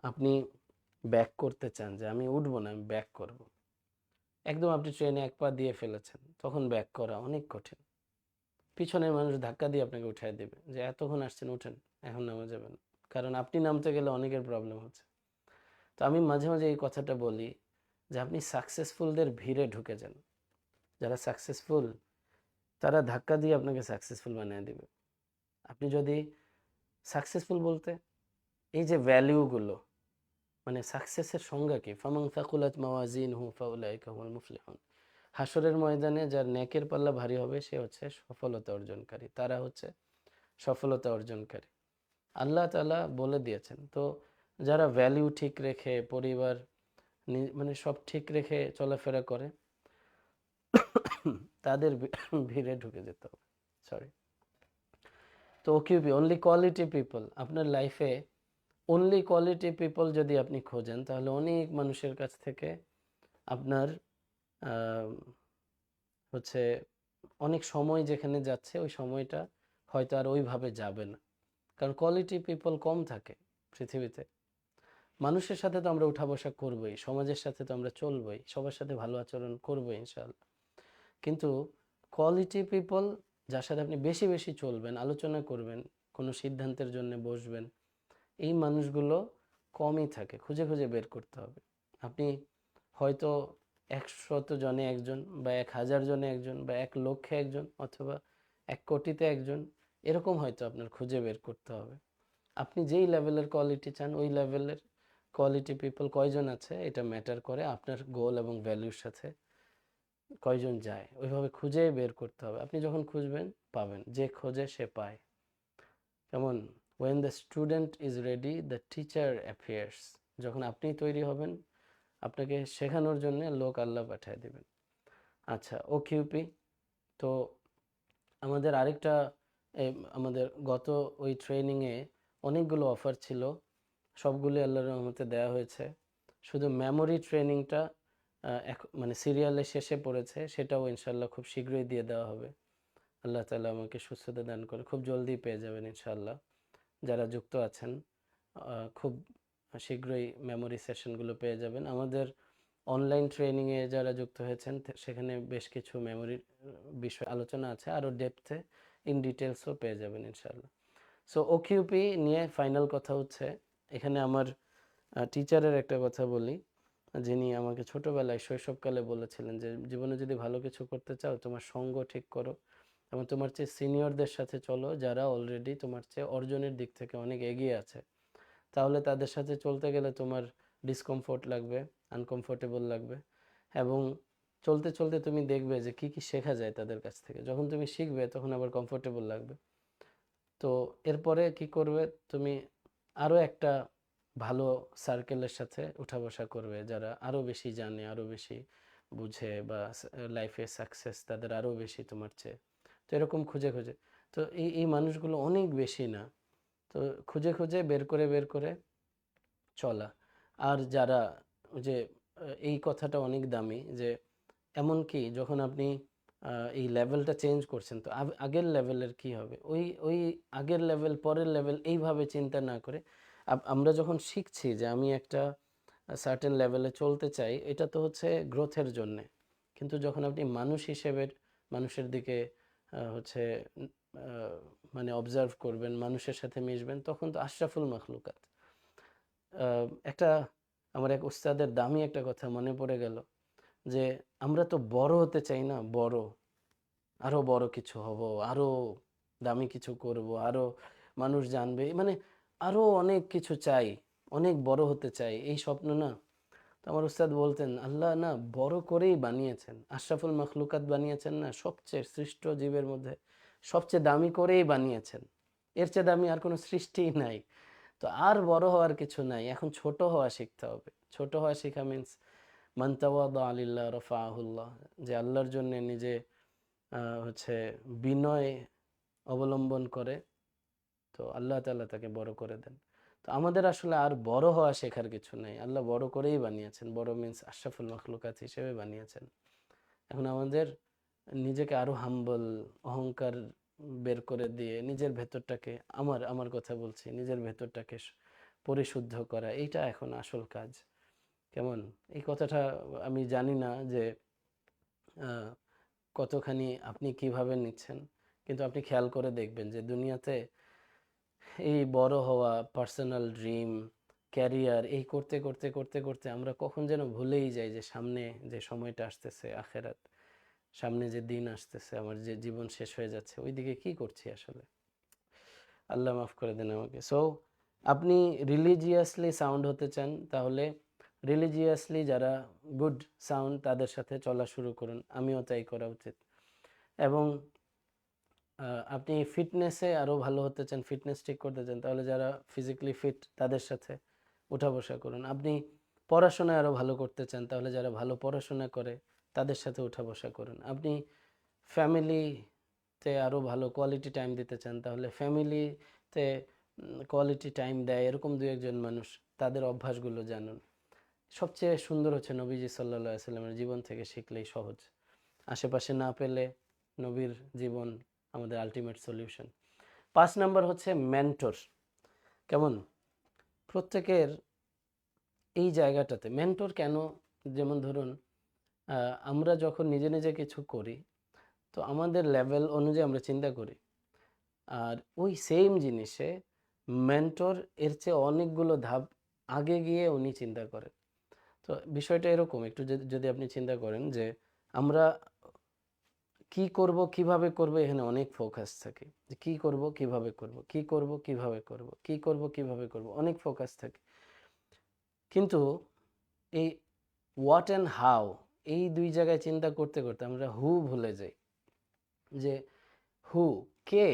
আপনি ব্যাক করতে চান যে আমি উঠবো না, আমি ব্যাক করব, একদম আপনি ট্রেনে এক পা দিয়ে ফেলেছেন, তখন ব্যাক করা অনেক কঠিন। পিছনের মানুষ ধাক্কা দিয়ে আপনাকে উঠায় দেবে যে এতক্ষণ আসছেন, উঠেন, এখন নামা যাবে না, কারণ আপনি নামতে গেলে অনেকের প্রবলেম হচ্ছে। তো আমি মাঝে মাঝে এই কথাটা বলি যে আপনি সাকসেসফুলদের ভিড়ে ঢুকে যান। যারা সাকসেসফুল তারা ধাক্কা দিয়ে আপনাকে সাকসেসফুল বানিয়ে দিবে। আপনি যদি সাকসেসফুল বলতে এই যে ভ্যালিউগুলো, মানে সাকসেসের সংজ্ঞা কি, ফামান সাকুলাত মাওয়াজিনহু ফাউলাইকা হুমুল মুফলিহুন। হাসরের ময়দানে যার নেকের পাল্লা ভারী হবে সে হচ্ছে সফলতা অর্জনকারী, তারা হচ্ছে সফলতা অর্জনকারী। আল্লাহ তাআলা বলে দিয়েছেন। তো যারা ভ্যালিউ ঠিক রেখে, পরিবার মানে সব ঠিক রেখে চলাফেরা করে, তাদের ভিড়ে ঢুকে যেতে হবে। সরি। তো ওকিউপি, অনলি কোয়ালিটি পিপল। আপনার লাইফে অনলি কোয়ালিটি পিপল যদি আপনি খোঁজেন, তাহলে অনেক মানুষের কাছ থেকে আপনার আহ, হচ্ছে অনেক সময় যেখানে যাচ্ছে, ওই সময়টা হয়তো আর ওইভাবে যাবে না, কারণ কোয়ালিটি পিপল কম থাকে পৃথিবীতে। মানুষের সাথে তো আমরা উঠা বসা করবোই, সমাজের সাথে তো আমরা চলবোই, সবার সাথে ভালো আচরণ করবোই ইনশাআল্লাহ, কিন্তু কোয়ালিটি পিপল যার সাথে আপনি বেশি বেশি চলবেন, আলোচনা করবেন, কোনো সিদ্ধান্তের জন্য বসবেন, এই মানুষগুলো কমই থাকে, খুঁজে খুঁজে বের করতে হবে। আপনি হয়তো 100 জনে একজন বা 1000 জনে একজন বা 1 লক্ষে একজন অথবা 1 কোটিতে একজন, এরকম হয়তো আপনার খুঁজে বের করতে হবে। আপনি যেই লেভেলের কোয়ালিটি চান, ওই লেভেলের কোয়ালিটি পিপল কয়জন আছে এটা ম্যাটার করে আপনার গোল এবং ভ্যালুর সাথে কয়জন যায়, ওইভাবে খুঁজে বের করতে হবে। আপনি যখন খুঁজবেন পাবেন, যে খোঁজে সে পায়। যেমন when the student is ready the teacher appears, যখন আপনি তৈরি হবেন আপনাকে শেখানোর জন্য লোক আল্লাহ পাঠিয়ে দিবেন। আচ্ছা, ওকিউপি। তো আমাদের আরেকটা আমাদের গত ওই ট্রেনিংয়ে অনেকগুলো অফার ছিল, সবগুলি আল্লাহর রহমতে দেওয়া হয়েছে। শুধু মেমোরি ট্রেনিংটা মানে সিরিয়ালের শেষে পড়েছে, সেটাও ইনশাল্লাহ খুব শীঘ্রই দিয়ে দেওয়া হবে। আল্লাহ তাআলা আমাকে সুস্থতা দান করে খুব জলদি পেয়ে যাবেন ইনশাল্লাহ। যারা যুক্ত আছেন খুব শীঘ্রই মেমোরি সেশনগুলো পেয়ে যাবেন। আমাদের অনলাইন ট্রেনিংয়ে যারা যুক্ত হয়েছেন সেখানে বেশ কিছু মেমোরির বিষয় আলোচনা আছে, আরও ডেপথে ইন ডিটেলসও পেয়ে যাবেন ইনশাল্লাহ। সো ওকিউপি নিয়ে ফাইনাল কথা হচ্ছে, এখানে আমার টিচারের একটা কথা বলি, যিনি আমাকে ছোটোবেলায় শৈশবকালে বলেছিলেন যে জীবনে যদি ভালো কিছু করতে চাও তোমার সঙ্গ ঠিক করো এবং তোমার চেয়ে সিনিয়রদের সাথে চলো যারা অলরেডি তোমার চেয়ে অর্জনের দিক থেকে অনেক এগিয়ে আছে। তাহলে তাদের সাথে চলতে গেলে তোমার ডিসকমফোর্ট লাগবে, আনকমফোর্টেবল লাগবে, এবং চলতে চলতে তুমি দেখবে যে কি কি শেখা যায় তাদের কাছ থেকে। যখন তুমি শিখবে তখন আবার কমফোর্টেবল লাগবে। তো এরপরে কি করবে, তুমি আরও একটা ভালো সার্কেলের সাথে উঠা বসা করবে, যারা আরও বেশি জানে, আরও বেশি বুঝে, বা লাইফে সাকসেস তাদের আরও বেশি তোমার চেয়ে। তো এরকম খুঁজে খুঁজে, তো এই মানুষগুলো অনেক বেশি না, তো খুঁজে খুঁজে বের করে চলা। আর যারা ওই যে এই কথাটা অনেক দামি, যে এমনকি যখন আপনি এই লেভেলটা চেঞ্জ করছেন, তো আগের লেভেলের কি হবে, ওই ওই আগের লেভেল পরের লেভেল এইভাবে চিন্তা না করে আমরা যখন শিখছি যে আমি একটা সার্টেন লেভেলে চলতে চাই, এটা তো হচ্ছে গ্রোথের জন্যে। কিন্তু যখন আপনি মানুষ হিসেবে মানুষের দিকে হচ্ছে মানে অবজার্ভ করবেন, মানুষের সাথে মিশবেন, তখন তো আশরাফুল মাখলুকাত। একটা আমার এক উস্তাদের দামি একটা কথা মনে পড়ে গেল, যে আমরা তো বড় হতে চাই না, বড়, আরো বড় কিছু হব, আরো দামি কিছু করব, আরো মানুষ জানবে, মানে আরো অনেক কিছু চাই, অনেক বড় হতে চাই, এই স্বপ্ন না। তো আমার উস্তাদ বলতেন, আল্লাহ না বড় করেই বানিয়েছেন, আশরাফুল মাখলুকাত বানিয়েছেন না, সবচেয়ে সৃষ্ট জীবের মধ্যে সবচেয়ে দামি করেই বানিয়েছেন, এর চেয়ে দামি আর কোনো সৃষ্টিই নাই। তো আর বড় হওয়ার কিছু নাই, এখন ছোট হওয়া শিখতে হবে। ছোট হওয়া শেখা মিন্স মান তাওয়াদা লিল্লাহ রাফাহুল্লাহ, যে আল্লাহর জন্য নিজে হচ্ছে বিনয় অবলম্বন করে, তো আল্লাহ তাআলা তাকে বড় করে দেন। তো আমাদের আসলে আর বড় হওয়া শেখার কিছু নেই, আল্লাহ বড় করেই বানিয়েছেন, বড় মিন্স আশরাফুল মাখলুকাত হিসেবে বানিয়েছেন। এখন আমাদের নিজেকে আরো হাম্বল, অহংকার বের করে দিয়ে নিজের ভেতরটাকে, আমার কথা বলছি, নিজের ভেতরটাকে পরিশুদ্ধ করা, এইটা এখন আসল কাজ। কেমন এই কথাটা আমি জানি না যে আহ, কতখানি আপনি কিভাবে নিচ্ছেন, কিন্তু আপনি খেয়াল করে দেখবেন যে দুনিয়াতে এই বড় হওয়া, পার্সোনাল ড্রিম, ক্যারিয়ার, এই করতে করতে করতে করতে আমরা কখন যেন ভুলেই যাই যে সামনে যে সময়টা আসতেছে আখেরাত, সামনে যে দিন আসতেছে, আমার যে জীবন শেষ হয়ে যাচ্ছে, ওইদিকে কি করছি আসলে। আল্লাহ মাফ করে দেন আমাকে। সো আপনি রিলিজিয়াসলি সাউন্ড হতে চান, তাহলে রিলিজিয়াসলি যারা গুড সাউন্ড তাদের সাথে চলা শুরু করুন, আমিও তাই করা উচিত। এবং আপনি ফিটনেসে আরও ভালো হতে চান, ফিটনেস ঠিক করতে চান, তাহলে যারা ফিজিক্যালি ফিট তাদের সাথে উঠা বসা করুন। আপনি পড়াশোনায় আরও ভালো করতে চান, তাহলে যারা ভালো পড়াশোনা করে তাদের সাথে উঠা বসা করুন। আপনি ফ্যামিলিতে আরও ভালো কোয়ালিটি টাইম দিতে চান, তাহলে ফ্যামিলিতে কোয়ালিটি টাইম দেয় এরকম দু একজন মানুষ, তাদের অভ্যাসগুলো জানুন। সবচেয়ে সুন্দর হচ্ছে নবীজি সাল্লাল্লাহু আলাইহি সাল্লামের জীবন থেকে শিখলেই সহজ। আশেপাশে না পেলে নবীর জীবন আমাদের আলটিমেট সলিউশন। 5 নাম্বার হচ্ছে মেন্টর। কেমন, প্রত্যেকের এই জায়গাটাতে মেন্টর কেন, যেমন ধরুন আমরা যখন নিজে নিজে কিছু করি, তো আমাদের লেভেল অনুযায়ী আমরা চিন্তা করি, আর ওই সেম জিনিসে মেন্টর এর চেয়ে অনেকগুলো ধাপ আগে গিয়ে উনি চিন্তা করেন। তো বিষয়টা এরকম একটু, যদি আপনি চিন্তা করেন যে আমরা কি করব কিভাবে করব, এখানে অনেক ফোকাস থাকে, যে কি করব কিভাবে করব, কি করব কিভাবে করব, কি করব কিভাবে করব, অনেক ফোকাস থাকে। কিন্তু এই হোয়াট অ্যান্ড হাউ, এই দুই জায়গায় চিন্তা করতে করতে আমরা হু ভুলে যাই, যে হু, কে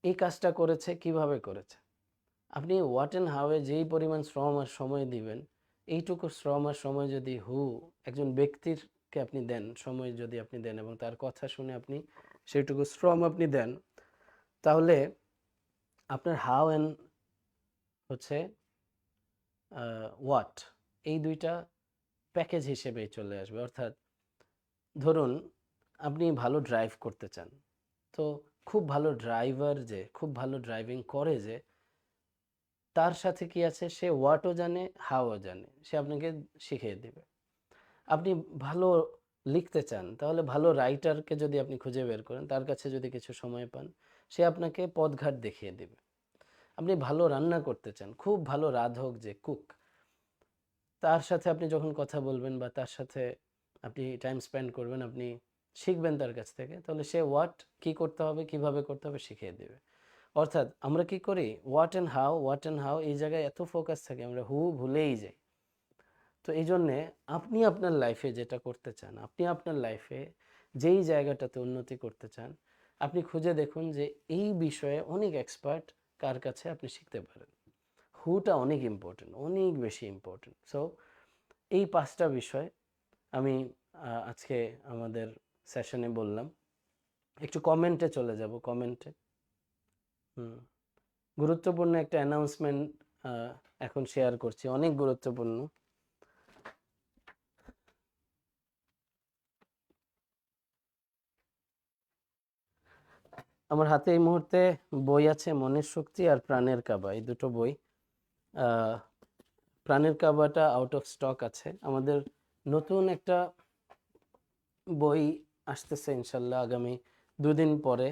এই কাজটা করেছে, কিভাবে করেছে। আপনি হোয়াট অ্যান্ড হাউ এ যেই পরিমাণ শ্রম আর সময় দিবেন, এইটুকু শ্রম আর সময় যদি একজন ব্যক্তিরকে আপনি দেন, সময় যদি আপনি দেন এবং তার কথা শুনে আপনি সেইটুকু শ্রম আপনি দেন, তাহলে আপনার হাউ অ্যান্ড হচ্ছে ওয়াট, এই দুইটা প্যাকেজ হিসেবেই চলে আসবে। অর্থাৎ ধরুন আপনি ভালো ড্রাইভ করতে চান, তো খুব ভালো ড্রাইভার যে খুব ভালো ড্রাইভিং করে যে তার সাথে কি আছে, সে হোয়াটও জানে হাওও জানে, সে আপনাকে শিখিয়ে দেবে। আপনি ভালো লিখতে চান, তাহলে ভালো রাইটারকে যদি আপনি খুঁজে বের করেন, তার কাছে যদি কিছু সময় পান, সে আপনাকে পথঘাট দেখিয়ে দেবে। আপনি ভালো রান্না করতে চান, খুব ভালো রাঁধক যে কুক, তার সাথে আপনি যখন কথা বলবেন বা তার সাথে আপনি টাইম স্পেন্ড করবেন, আপনি শিখবেন তার কাছ থেকে, তাহলে সে হোয়াট কি করতে হবে কিভাবে করতে হবে শিখিয়ে দেবে। অর্থাৎ আমরা কি করি, হোয়াট অ্যান্ড হাউ এই জায়গায় এত ফোকাস থাকে, আমরা হু ভুলেই যাই। তো এই জন্যে আপনি আপনার লাইফে যেটা করতে চান, আপনি আপনার লাইফে যেই জায়গাটাতে উন্নতি করতে চান, আপনি খুঁজে দেখুন যে এই বিষয়ে অনেক এক্সপার্ট কার কাছে আপনি শিখতে পারেন। হুটা অনেক ইম্পর্টেন্ট, অনেক বেশি ইম্পর্টেন্ট। সো এই 5টা বিষয় আমি আজকে আমাদের সেশনে বললাম। একটু কমেন্টে চলে যাব, কমেন্টে। গুরুত্বপূর্ণ একটা অ্যানাউন্সমেন্ট এখন শেয়ার করছি, অনেক গুরুত্বপূর্ণ। আমার হাতে এই মুহূর্তে বই আছে, মনের শক্তি আর প্রাণের কাবা, এই দুটো বই। প্রাণের কাবাটা আউট অফ স্টক আছে। আমাদের নতুন একটা বই আসতেছে ইনশাল্লাহ আগামী 2 দিন পরে,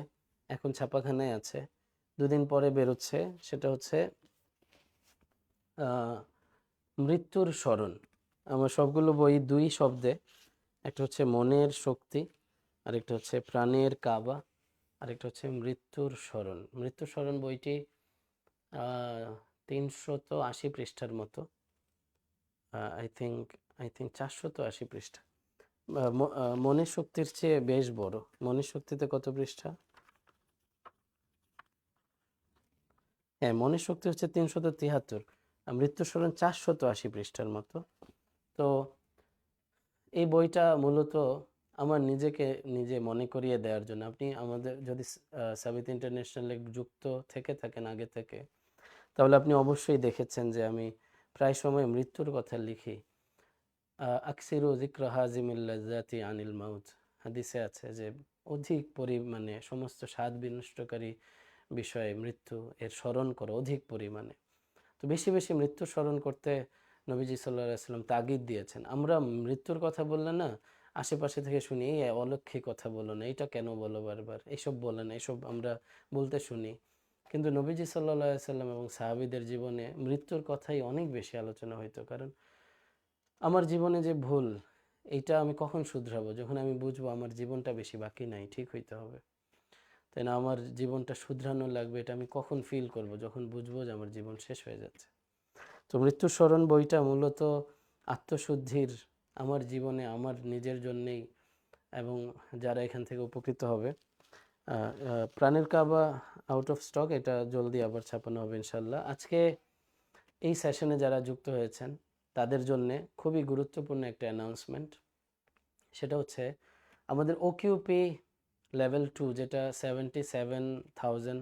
এখন ছাপাখানায় আছে, 2 দিন পরে বেরোচ্ছে। সেটা হচ্ছে মৃত্যুর স্মরণ। আমার সবগুলো বই 2 শব্দে, একটা হচ্ছে মনের শক্তি, আরেকটা হচ্ছে প্রাণের কাবা, আরেকটা হচ্ছে মৃত্যুর স্মরণ। মৃত্যুর স্মরণ বইটি 380 পৃষ্ঠার মতো, আই থিঙ্ক 480 পৃষ্ঠা। মনের শক্তির চেয়ে বেশ বড়। মনের শক্তিতে কত পৃষ্ঠা? হ্যাঁ, মনের শক্তি হচ্ছে 373, মৃত্যুর স্মরণ 480 পৃষ্ঠার মতো। তো এই বইটা মূলত আমার নিজেকে নিজে মনে করিয়ে দেওয়ার জন্য। আপনি আমাদের যদি সাবিত ইন্টারন্যাশনালে যুক্ত থেকে থাকেন আগে থেকে, তাহলে আপনি অবশ্যই দেখেছেন যে আমি প্রায় সময় মৃত্যুর কথা লিখি। আকসিরু যিকরা হাজিমিল লাজ্জাতি আনিল মাউত, হাদিসে আছে যে অধিক পরিমাণে সমস্ত স্বাদ বিনষ্টকারী বিষয়ে মৃত্যু এর স্মরণ করো অধিক পরিমাণে। তো বেশি বেশি মৃত্যু স্মরণ করতে নবীজি সাল্লাল্লাহু আলাইহি সাল্লাম তাগিদ দিয়েছেন। আমরা মৃত্যুর কথা বললে না, আশেপাশে থেকে শুনি এই অলক্ষী কথা বলো না, এটা কেন বলো বারবার, এইসব বলে না, এসব আমরা বলতে শুনি। কিন্তু নবীজি সাল্লাল্লাহু আলাইহি সাল্লাম এবং সাহাবীদের জীবনে মৃত্যুর কথাই অনেক বেশি আলোচনা হইতো। কারণ আমার জীবনে যে ভুল, এইটা আমি কখন শুধরাবো, যখন আমি বুঝবো আমার জীবনটা বেশি বাকি নাই, ঠিক হইতে হবে, তাই না? আমার জীবনটা শুধরানো লাগবে, এটা আমি কখন ফিল করব, যখন বুঝবো যে আমার জীবন শেষ হয়ে যাচ্ছে। তো মৃত্যুর স্মরণ বইটা মূলত আত্মশুদ্ধির, আমার জীবনে আমার নিজের জন্যেই, এবং যারা এখান থেকে উপকৃত হবে। প্রাণের কাবা আউট অফ স্টক, এটা জলদি আবার ছাপানো হবে ইনশাল্লাহ। আজকে এই সেশনে যারা যুক্ত হয়েছেন তাদের জন্যে খুবই গুরুত্বপূর্ণ একটা অ্যানাউন্সমেন্ট। সেটা হচ্ছে আমাদের ওকিউপি লেভেল 2, যেটা 77,000,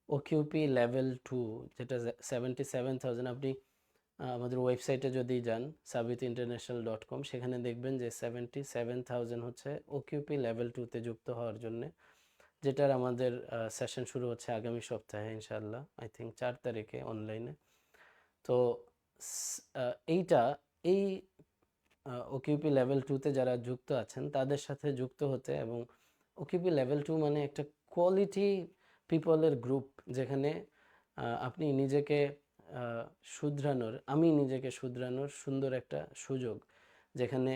ওকিউপি লেভেল 2 যেটা 77,000। আপনি আমাদের ওয়েবসাইটে যদি যান sabitinternal.com, সেখানে দেখবেন যে 77,000 হচ্ছে ওকিউপি লেভেল 2তে যুক্ত হওয়ার জন্যে, যেটার আমাদের সেশন শুরু হচ্ছে আগামী সপ্তাহে ইনশাল্লাহ, আই থিঙ্ক 4 তারিখে অনলাইনে। তো এইটা, এই ওকিউপি লেভেল 2তে যারা যুক্ত আছেন তাদের সাথে যুক্ত হতে, এবং ওকিউপি লেভেল 2 মানে একটা কোয়ালিটি পিপলের গ্রুপ, যেখানে আপনি নিজেকে শুধরানোর, আমি নিজেকে শুধরানোর সুন্দর একটা সুযোগ, যেখানে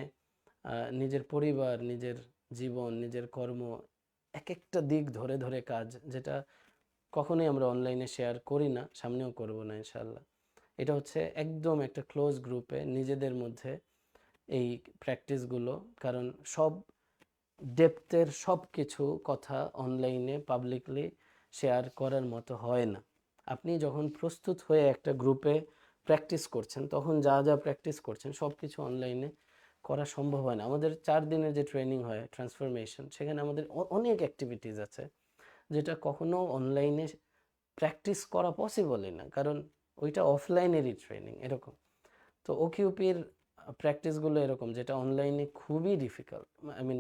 নিজের পরিবার, নিজের জীবন, নিজের কর্ম, এক একটা দিক ধরে ধরে কাজ, যেটা কখনোই আমরা অনলাইনে শেয়ার করি না, সামনেও করব না ইনশাল্লাহ। এটা হচ্ছে একদম একটা ক্লোজ গ্রুপে নিজেদের মধ্যে এই প্র্যাকটিসগুলো। কারণ সব ডেপথের সব কিছু কথা অনলাইনে পাবলিকলি শেয়ার করার মতো হয় না। আপনি যখন প্রস্তুত হয়ে একটা গ্রুপে প্র্যাকটিস করছেন, তখন যা যা প্র্যাকটিস করছেন সব কিছু অনলাইনে করা সম্ভব হয় না। আমাদের 4 দিনের যে ট্রেনিং হয় ট্রান্সফরমেশন, সেখানে আমাদের অনেক অ্যাক্টিভিটিস আছে যেটা কখনো অনলাইনে প্র্যাকটিস করা পসিবলই না, কারণ ওইটা অফলাইনেরই ট্রেনিং এরকম। তো ওকিউপির প্র্যাকটিসগুলো এরকম, যেটা অনলাইনে খুবই ডিফিকাল্ট, আই মিন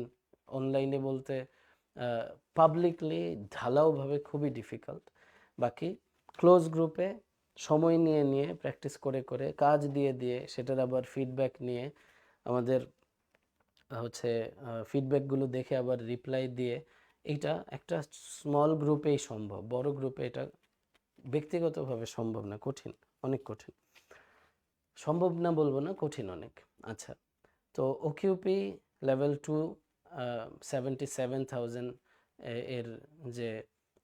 অনলাইনে বলতে পাবলিকলি ঢালাওভাবে খুবই ডিফিকাল্ট। বাকি ক্লোজ গ্রুপে সময় নিয়ে নিয়ে প্র্যাকটিস করে করে কাজ দিয়ে দিয়ে সেটার আবার ফিডব্যাক নিয়ে আমাদের হচ্ছে ফিডব্যাকগুলো দেখে আবার রিপ্লাই দিয়ে, এইটা একটা স্মল গ্রুপেই সম্ভব, বড় গ্রুপে এটা ব্যক্তিগতভাবে সম্ভব না, কঠিন, অনেক কঠিন। সম্ভব না বলবো না, কঠিন অনেক। আচ্ছা, তো ওকিউপি লেভেল 2 77,000 এর যে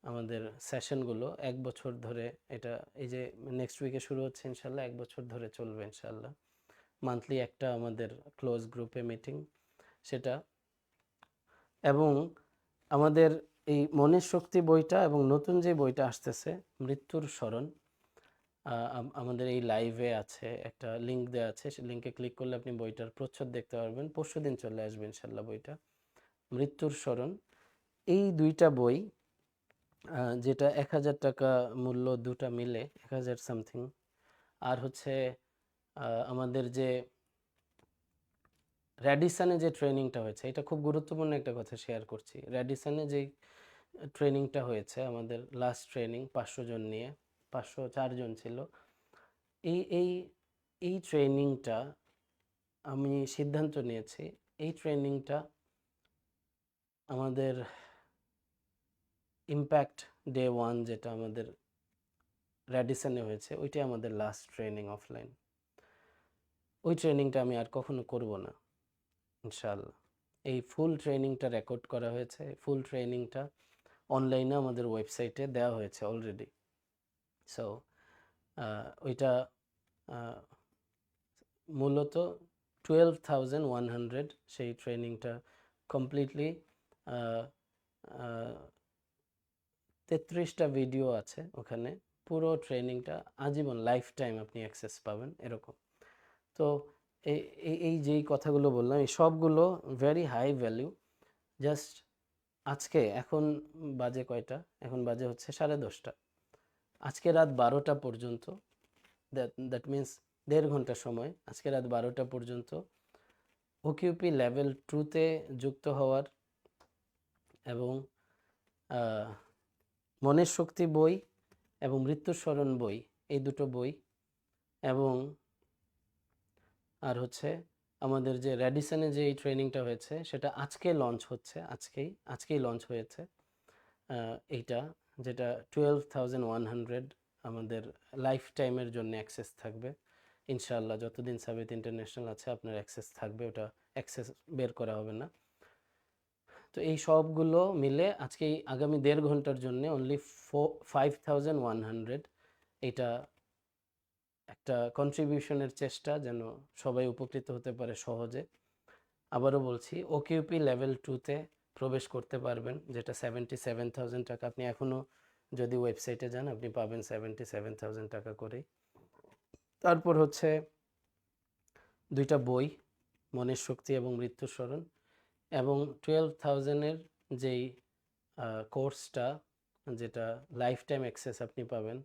আমাদের সেশনগুলো 1 বছর ধরে, এটা এই যে নেক্সট উইকে শুরু হচ্ছে ইনশাল্লাহ, 1 বছর ধরে চলবে ইনশাল্লাহ। মান্থলি একটা আমাদের ক্লোজ গ্রুপে মিটিং সেটা। এবং আমাদের এই মনের শক্তি বইটা এবং নতুন যে বইটা আসতেছে মৃত্যুর স্মরণ, আমাদের এই লাইভে আছে, একটা লিঙ্ক দেওয়া আছে, সেই লিঙ্কে ক্লিক করলে আপনি বইটার প্রচ্ছদ দেখতে পারবেন। পরশুদিন চলে আসবে ইনশাল্লাহ বইটা, মৃত্যুর স্মরণ। এই দুইটা বই, যেটা 1,000 টাকা মূল্য, দুটা মিলে 1,000 সামথিং। আর হচ্ছে আমাদের যে র্যাডিসনে যে ট্রেনিংটা হয়েছে, এটা খুব গুরুত্বপূর্ণ একটা কথা শেয়ার করছি। র্যাডিসনে যেই ট্রেনিংটা হয়েছে আমাদের, লাস্ট ট্রেনিং 500 জন নিয়ে, 504 জন ছিল। এই এই এই ট্রেনিংটা আমি সিদ্ধান্ত নিয়েছি, এই ট্রেনিংটা আমাদের ইম্প্যাক্ট ডে 1 যেটা আমাদের র্যাডিসনে হয়েছে, ওইটাই আমাদের লাস্ট ট্রেনিং অফলাইন। ওই ট্রেনিংটা আমি আর কখনো করব না ইনশাআল্লাহ। এই ফুল ট্রেনিংটা রেকর্ড করা হয়েছে, ফুল ট্রেনিংটা অনলাইনে আমাদের ওয়েবসাইটে দেওয়া হয়েছে অলরেডি। সো ওইটা মূলত 12,100 সেই ট্রেনিংটা কমপ্লিটলি 33টা ভিডিও আছে ওখানে। পুরো ট্রেনিংটা আজীবন লাইফ টাইম আপনি অ্যাক্সেস পাবেন এরকম। তো এই যেই কথাগুলো বললাম, এই সবগুলো ভেরি হাই ভ্যালু। জাস্ট আজকে, এখন বাজে কয়টা, এখন বাজে হচ্ছে 10:30, আজকে রাত 12টা পর্যন্ত, দ্যাট মিন্স 1.5 ঘন্টা সময়, আজকে রাত 12টা পর্যন্ত ওকিউপি লেভেল 2তে যুক্ত হওয়ার এবং মনের শক্তি বই এবং মৃত্যুর স্মরণ বই, এই দুটো বই, এবং আর হচ্ছে আমাদের যে র্যাডিসনে যে এই ট্রেনিংটা হয়েছে সেটা আজকে লঞ্চ হচ্ছে, আজকেই লঞ্চ হয়েছে। এইটা যেটা 12,100 আমাদের লাইফ টাইমের জন্য অ্যাক্সেস থাকবে ইনশাআল্লাহ। যতদিন সাবিত ইন্টারন্যাশনাল আছে আপনার অ্যাক্সেস থাকবে, ওটা অ্যাক্সেস বের করা হবে না। তো এই সবগুলো মিলে আজকে আগামী 1.5 ঘন্টার জন্য অনলি 5,100, এটা একটা কন্ট্রিবিউশনের চেষ্টা, যেন সবাই উপকৃত হতে পারে সহজে। আবারও বলছি, ওকিউপি লেভেল 2তে প্রবেশ করতে পারবেন, যেটা 77,000 টাকা। আপনি এখনও যদি ওয়েবসাইটে যান আপনি পাবেন 77,000 টাকা করেই। তারপর হচ্ছে দুইটা বই, মনের শক্তি এবং মৃত্যুর স্মরণ, এবং 12,000-এর যেই কোর্সটা, যেটা লাইফ টাইম অ্যাক্সেস আপনি পাবেন,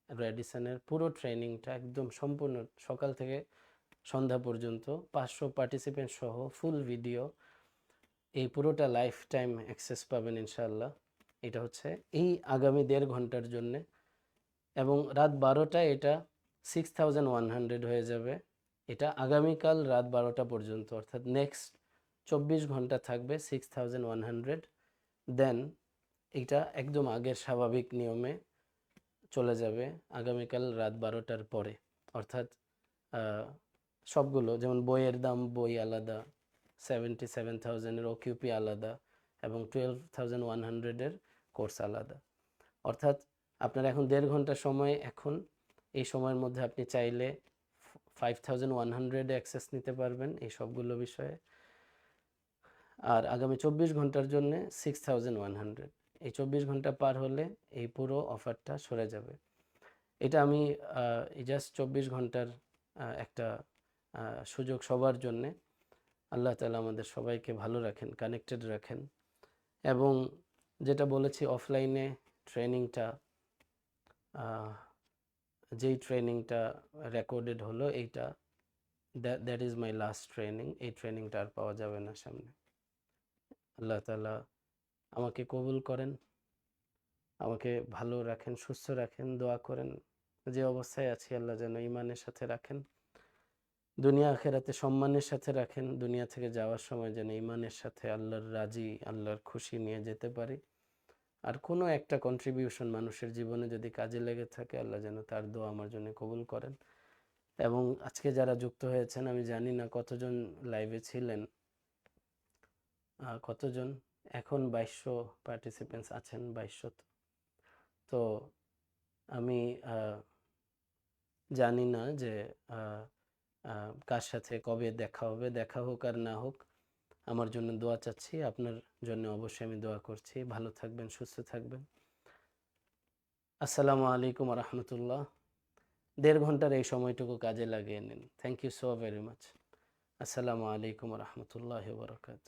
র্যাডিসনের পুরো ট্রেনিংটা একদম সম্পূর্ণ সকাল থেকে সন্ধ্যা পর্যন্ত 500 পার্টিসিপেন্ট সহ ফুল ভিডিও, এই পুরোটা লাইফ টাইম অ্যাক্সেস পাবেন ইনশাআল্লাহ। এটা হচ্ছে এই আগামী 1.5 ঘন্টার জন্যে, এবং রাত 12টায় এটা 6,100 হয়ে যাবে। এটা আগামীকাল রাত 12টা পর্যন্ত, অর্থাৎ নেক্সট 24 ঘন্টা থাকবে 6,100। দেন এটা একদম আগের স্বাভাবিক নিয়মে চলে যাবে আগামীকাল রাত 12টার পরে। অর্থাৎ সবগুলো, যেমন বইয়ের দাম, বই আলাদা, 77,000-এর ওকিউপি আলাদা, এবং 12,100-এর কোর্স আলাদা। অর্থাৎ আপনার এখন 1.5 ঘন্টা সময়, এখন এই সময়ের মধ্যে আপনি চাইলে 5,100 অ্যাক্সেস নিতে পারবেন এই সবগুলো বিষয়ে। আর আগামী 24 ঘন্টার জন্য 6,100। এই 24 ঘন্টা পার হলে এই পুরো অফারটা সরে যাবে। এটা আমি জাস্ট 24 ঘন্টার একটা সুযোগ সবার জন্যে। আল্লাহ তাআলা আমাদের সবাইকে ভালো রাখেন, কানেক্টেড রাখেন। এবং যেটা বলেছি, অফলাইনে ট্রেনিংটা, যেই ট্রেনিংটা রেকর্ডেড হলো, এইটা that is my last training. এই ট্রেনিংটা আর পাওয়া যাবে না সামনে। আল্লাহ তাআলা আমাকে কবুল করেন, আমাকে ভালো রাখেন, সুস্থ রাখেন, দোয়া করেন। যে অবস্থায় আছি আল্লাহ যেন ঈমানের সাথে রাখেন, দুনিয়া আখেরাতে সম্মানের সাথে রাখেন। দুনিয়া থেকে যাওয়ার সময় যেন ঈমানের সাথে আল্লাহর রাজি, আল্লাহর খুশি নিয়ে যেতে পারি। আর কোনো একটা কন্ট্রিবিউশন মানুষের জীবনে যদি কাজে লেগে থাকে, আল্লাহ যেন তার দোয়া আমার জন্য কবুল করেন। এবং আজকে যারা যুক্ত হয়েছেন, আমি জানি না কতজন লাইভে ছিলেন, কতজন, এখন 2200 পার্টিসিপেন্টস আছেন, 2200। তো আমি জানি না যে কার সাথে কবে দেখা হবে। দেখা হোক আর না হোক, আমার জন্য দোয়া চাচ্ছি, আপনার জন্য অবশ্যই আমি দোয়া করছি। ভালো থাকবেন, সুস্থ থাকবেন। আসসালামু আলাইকুম রহমতুল্লাহ। 1.5 ঘন্টার এই সময়টুকু কাজে লাগিয়ে নিন। Thank you so very much. আসসালামু আলাইকুম রহমতুল্লাহ বরকাত।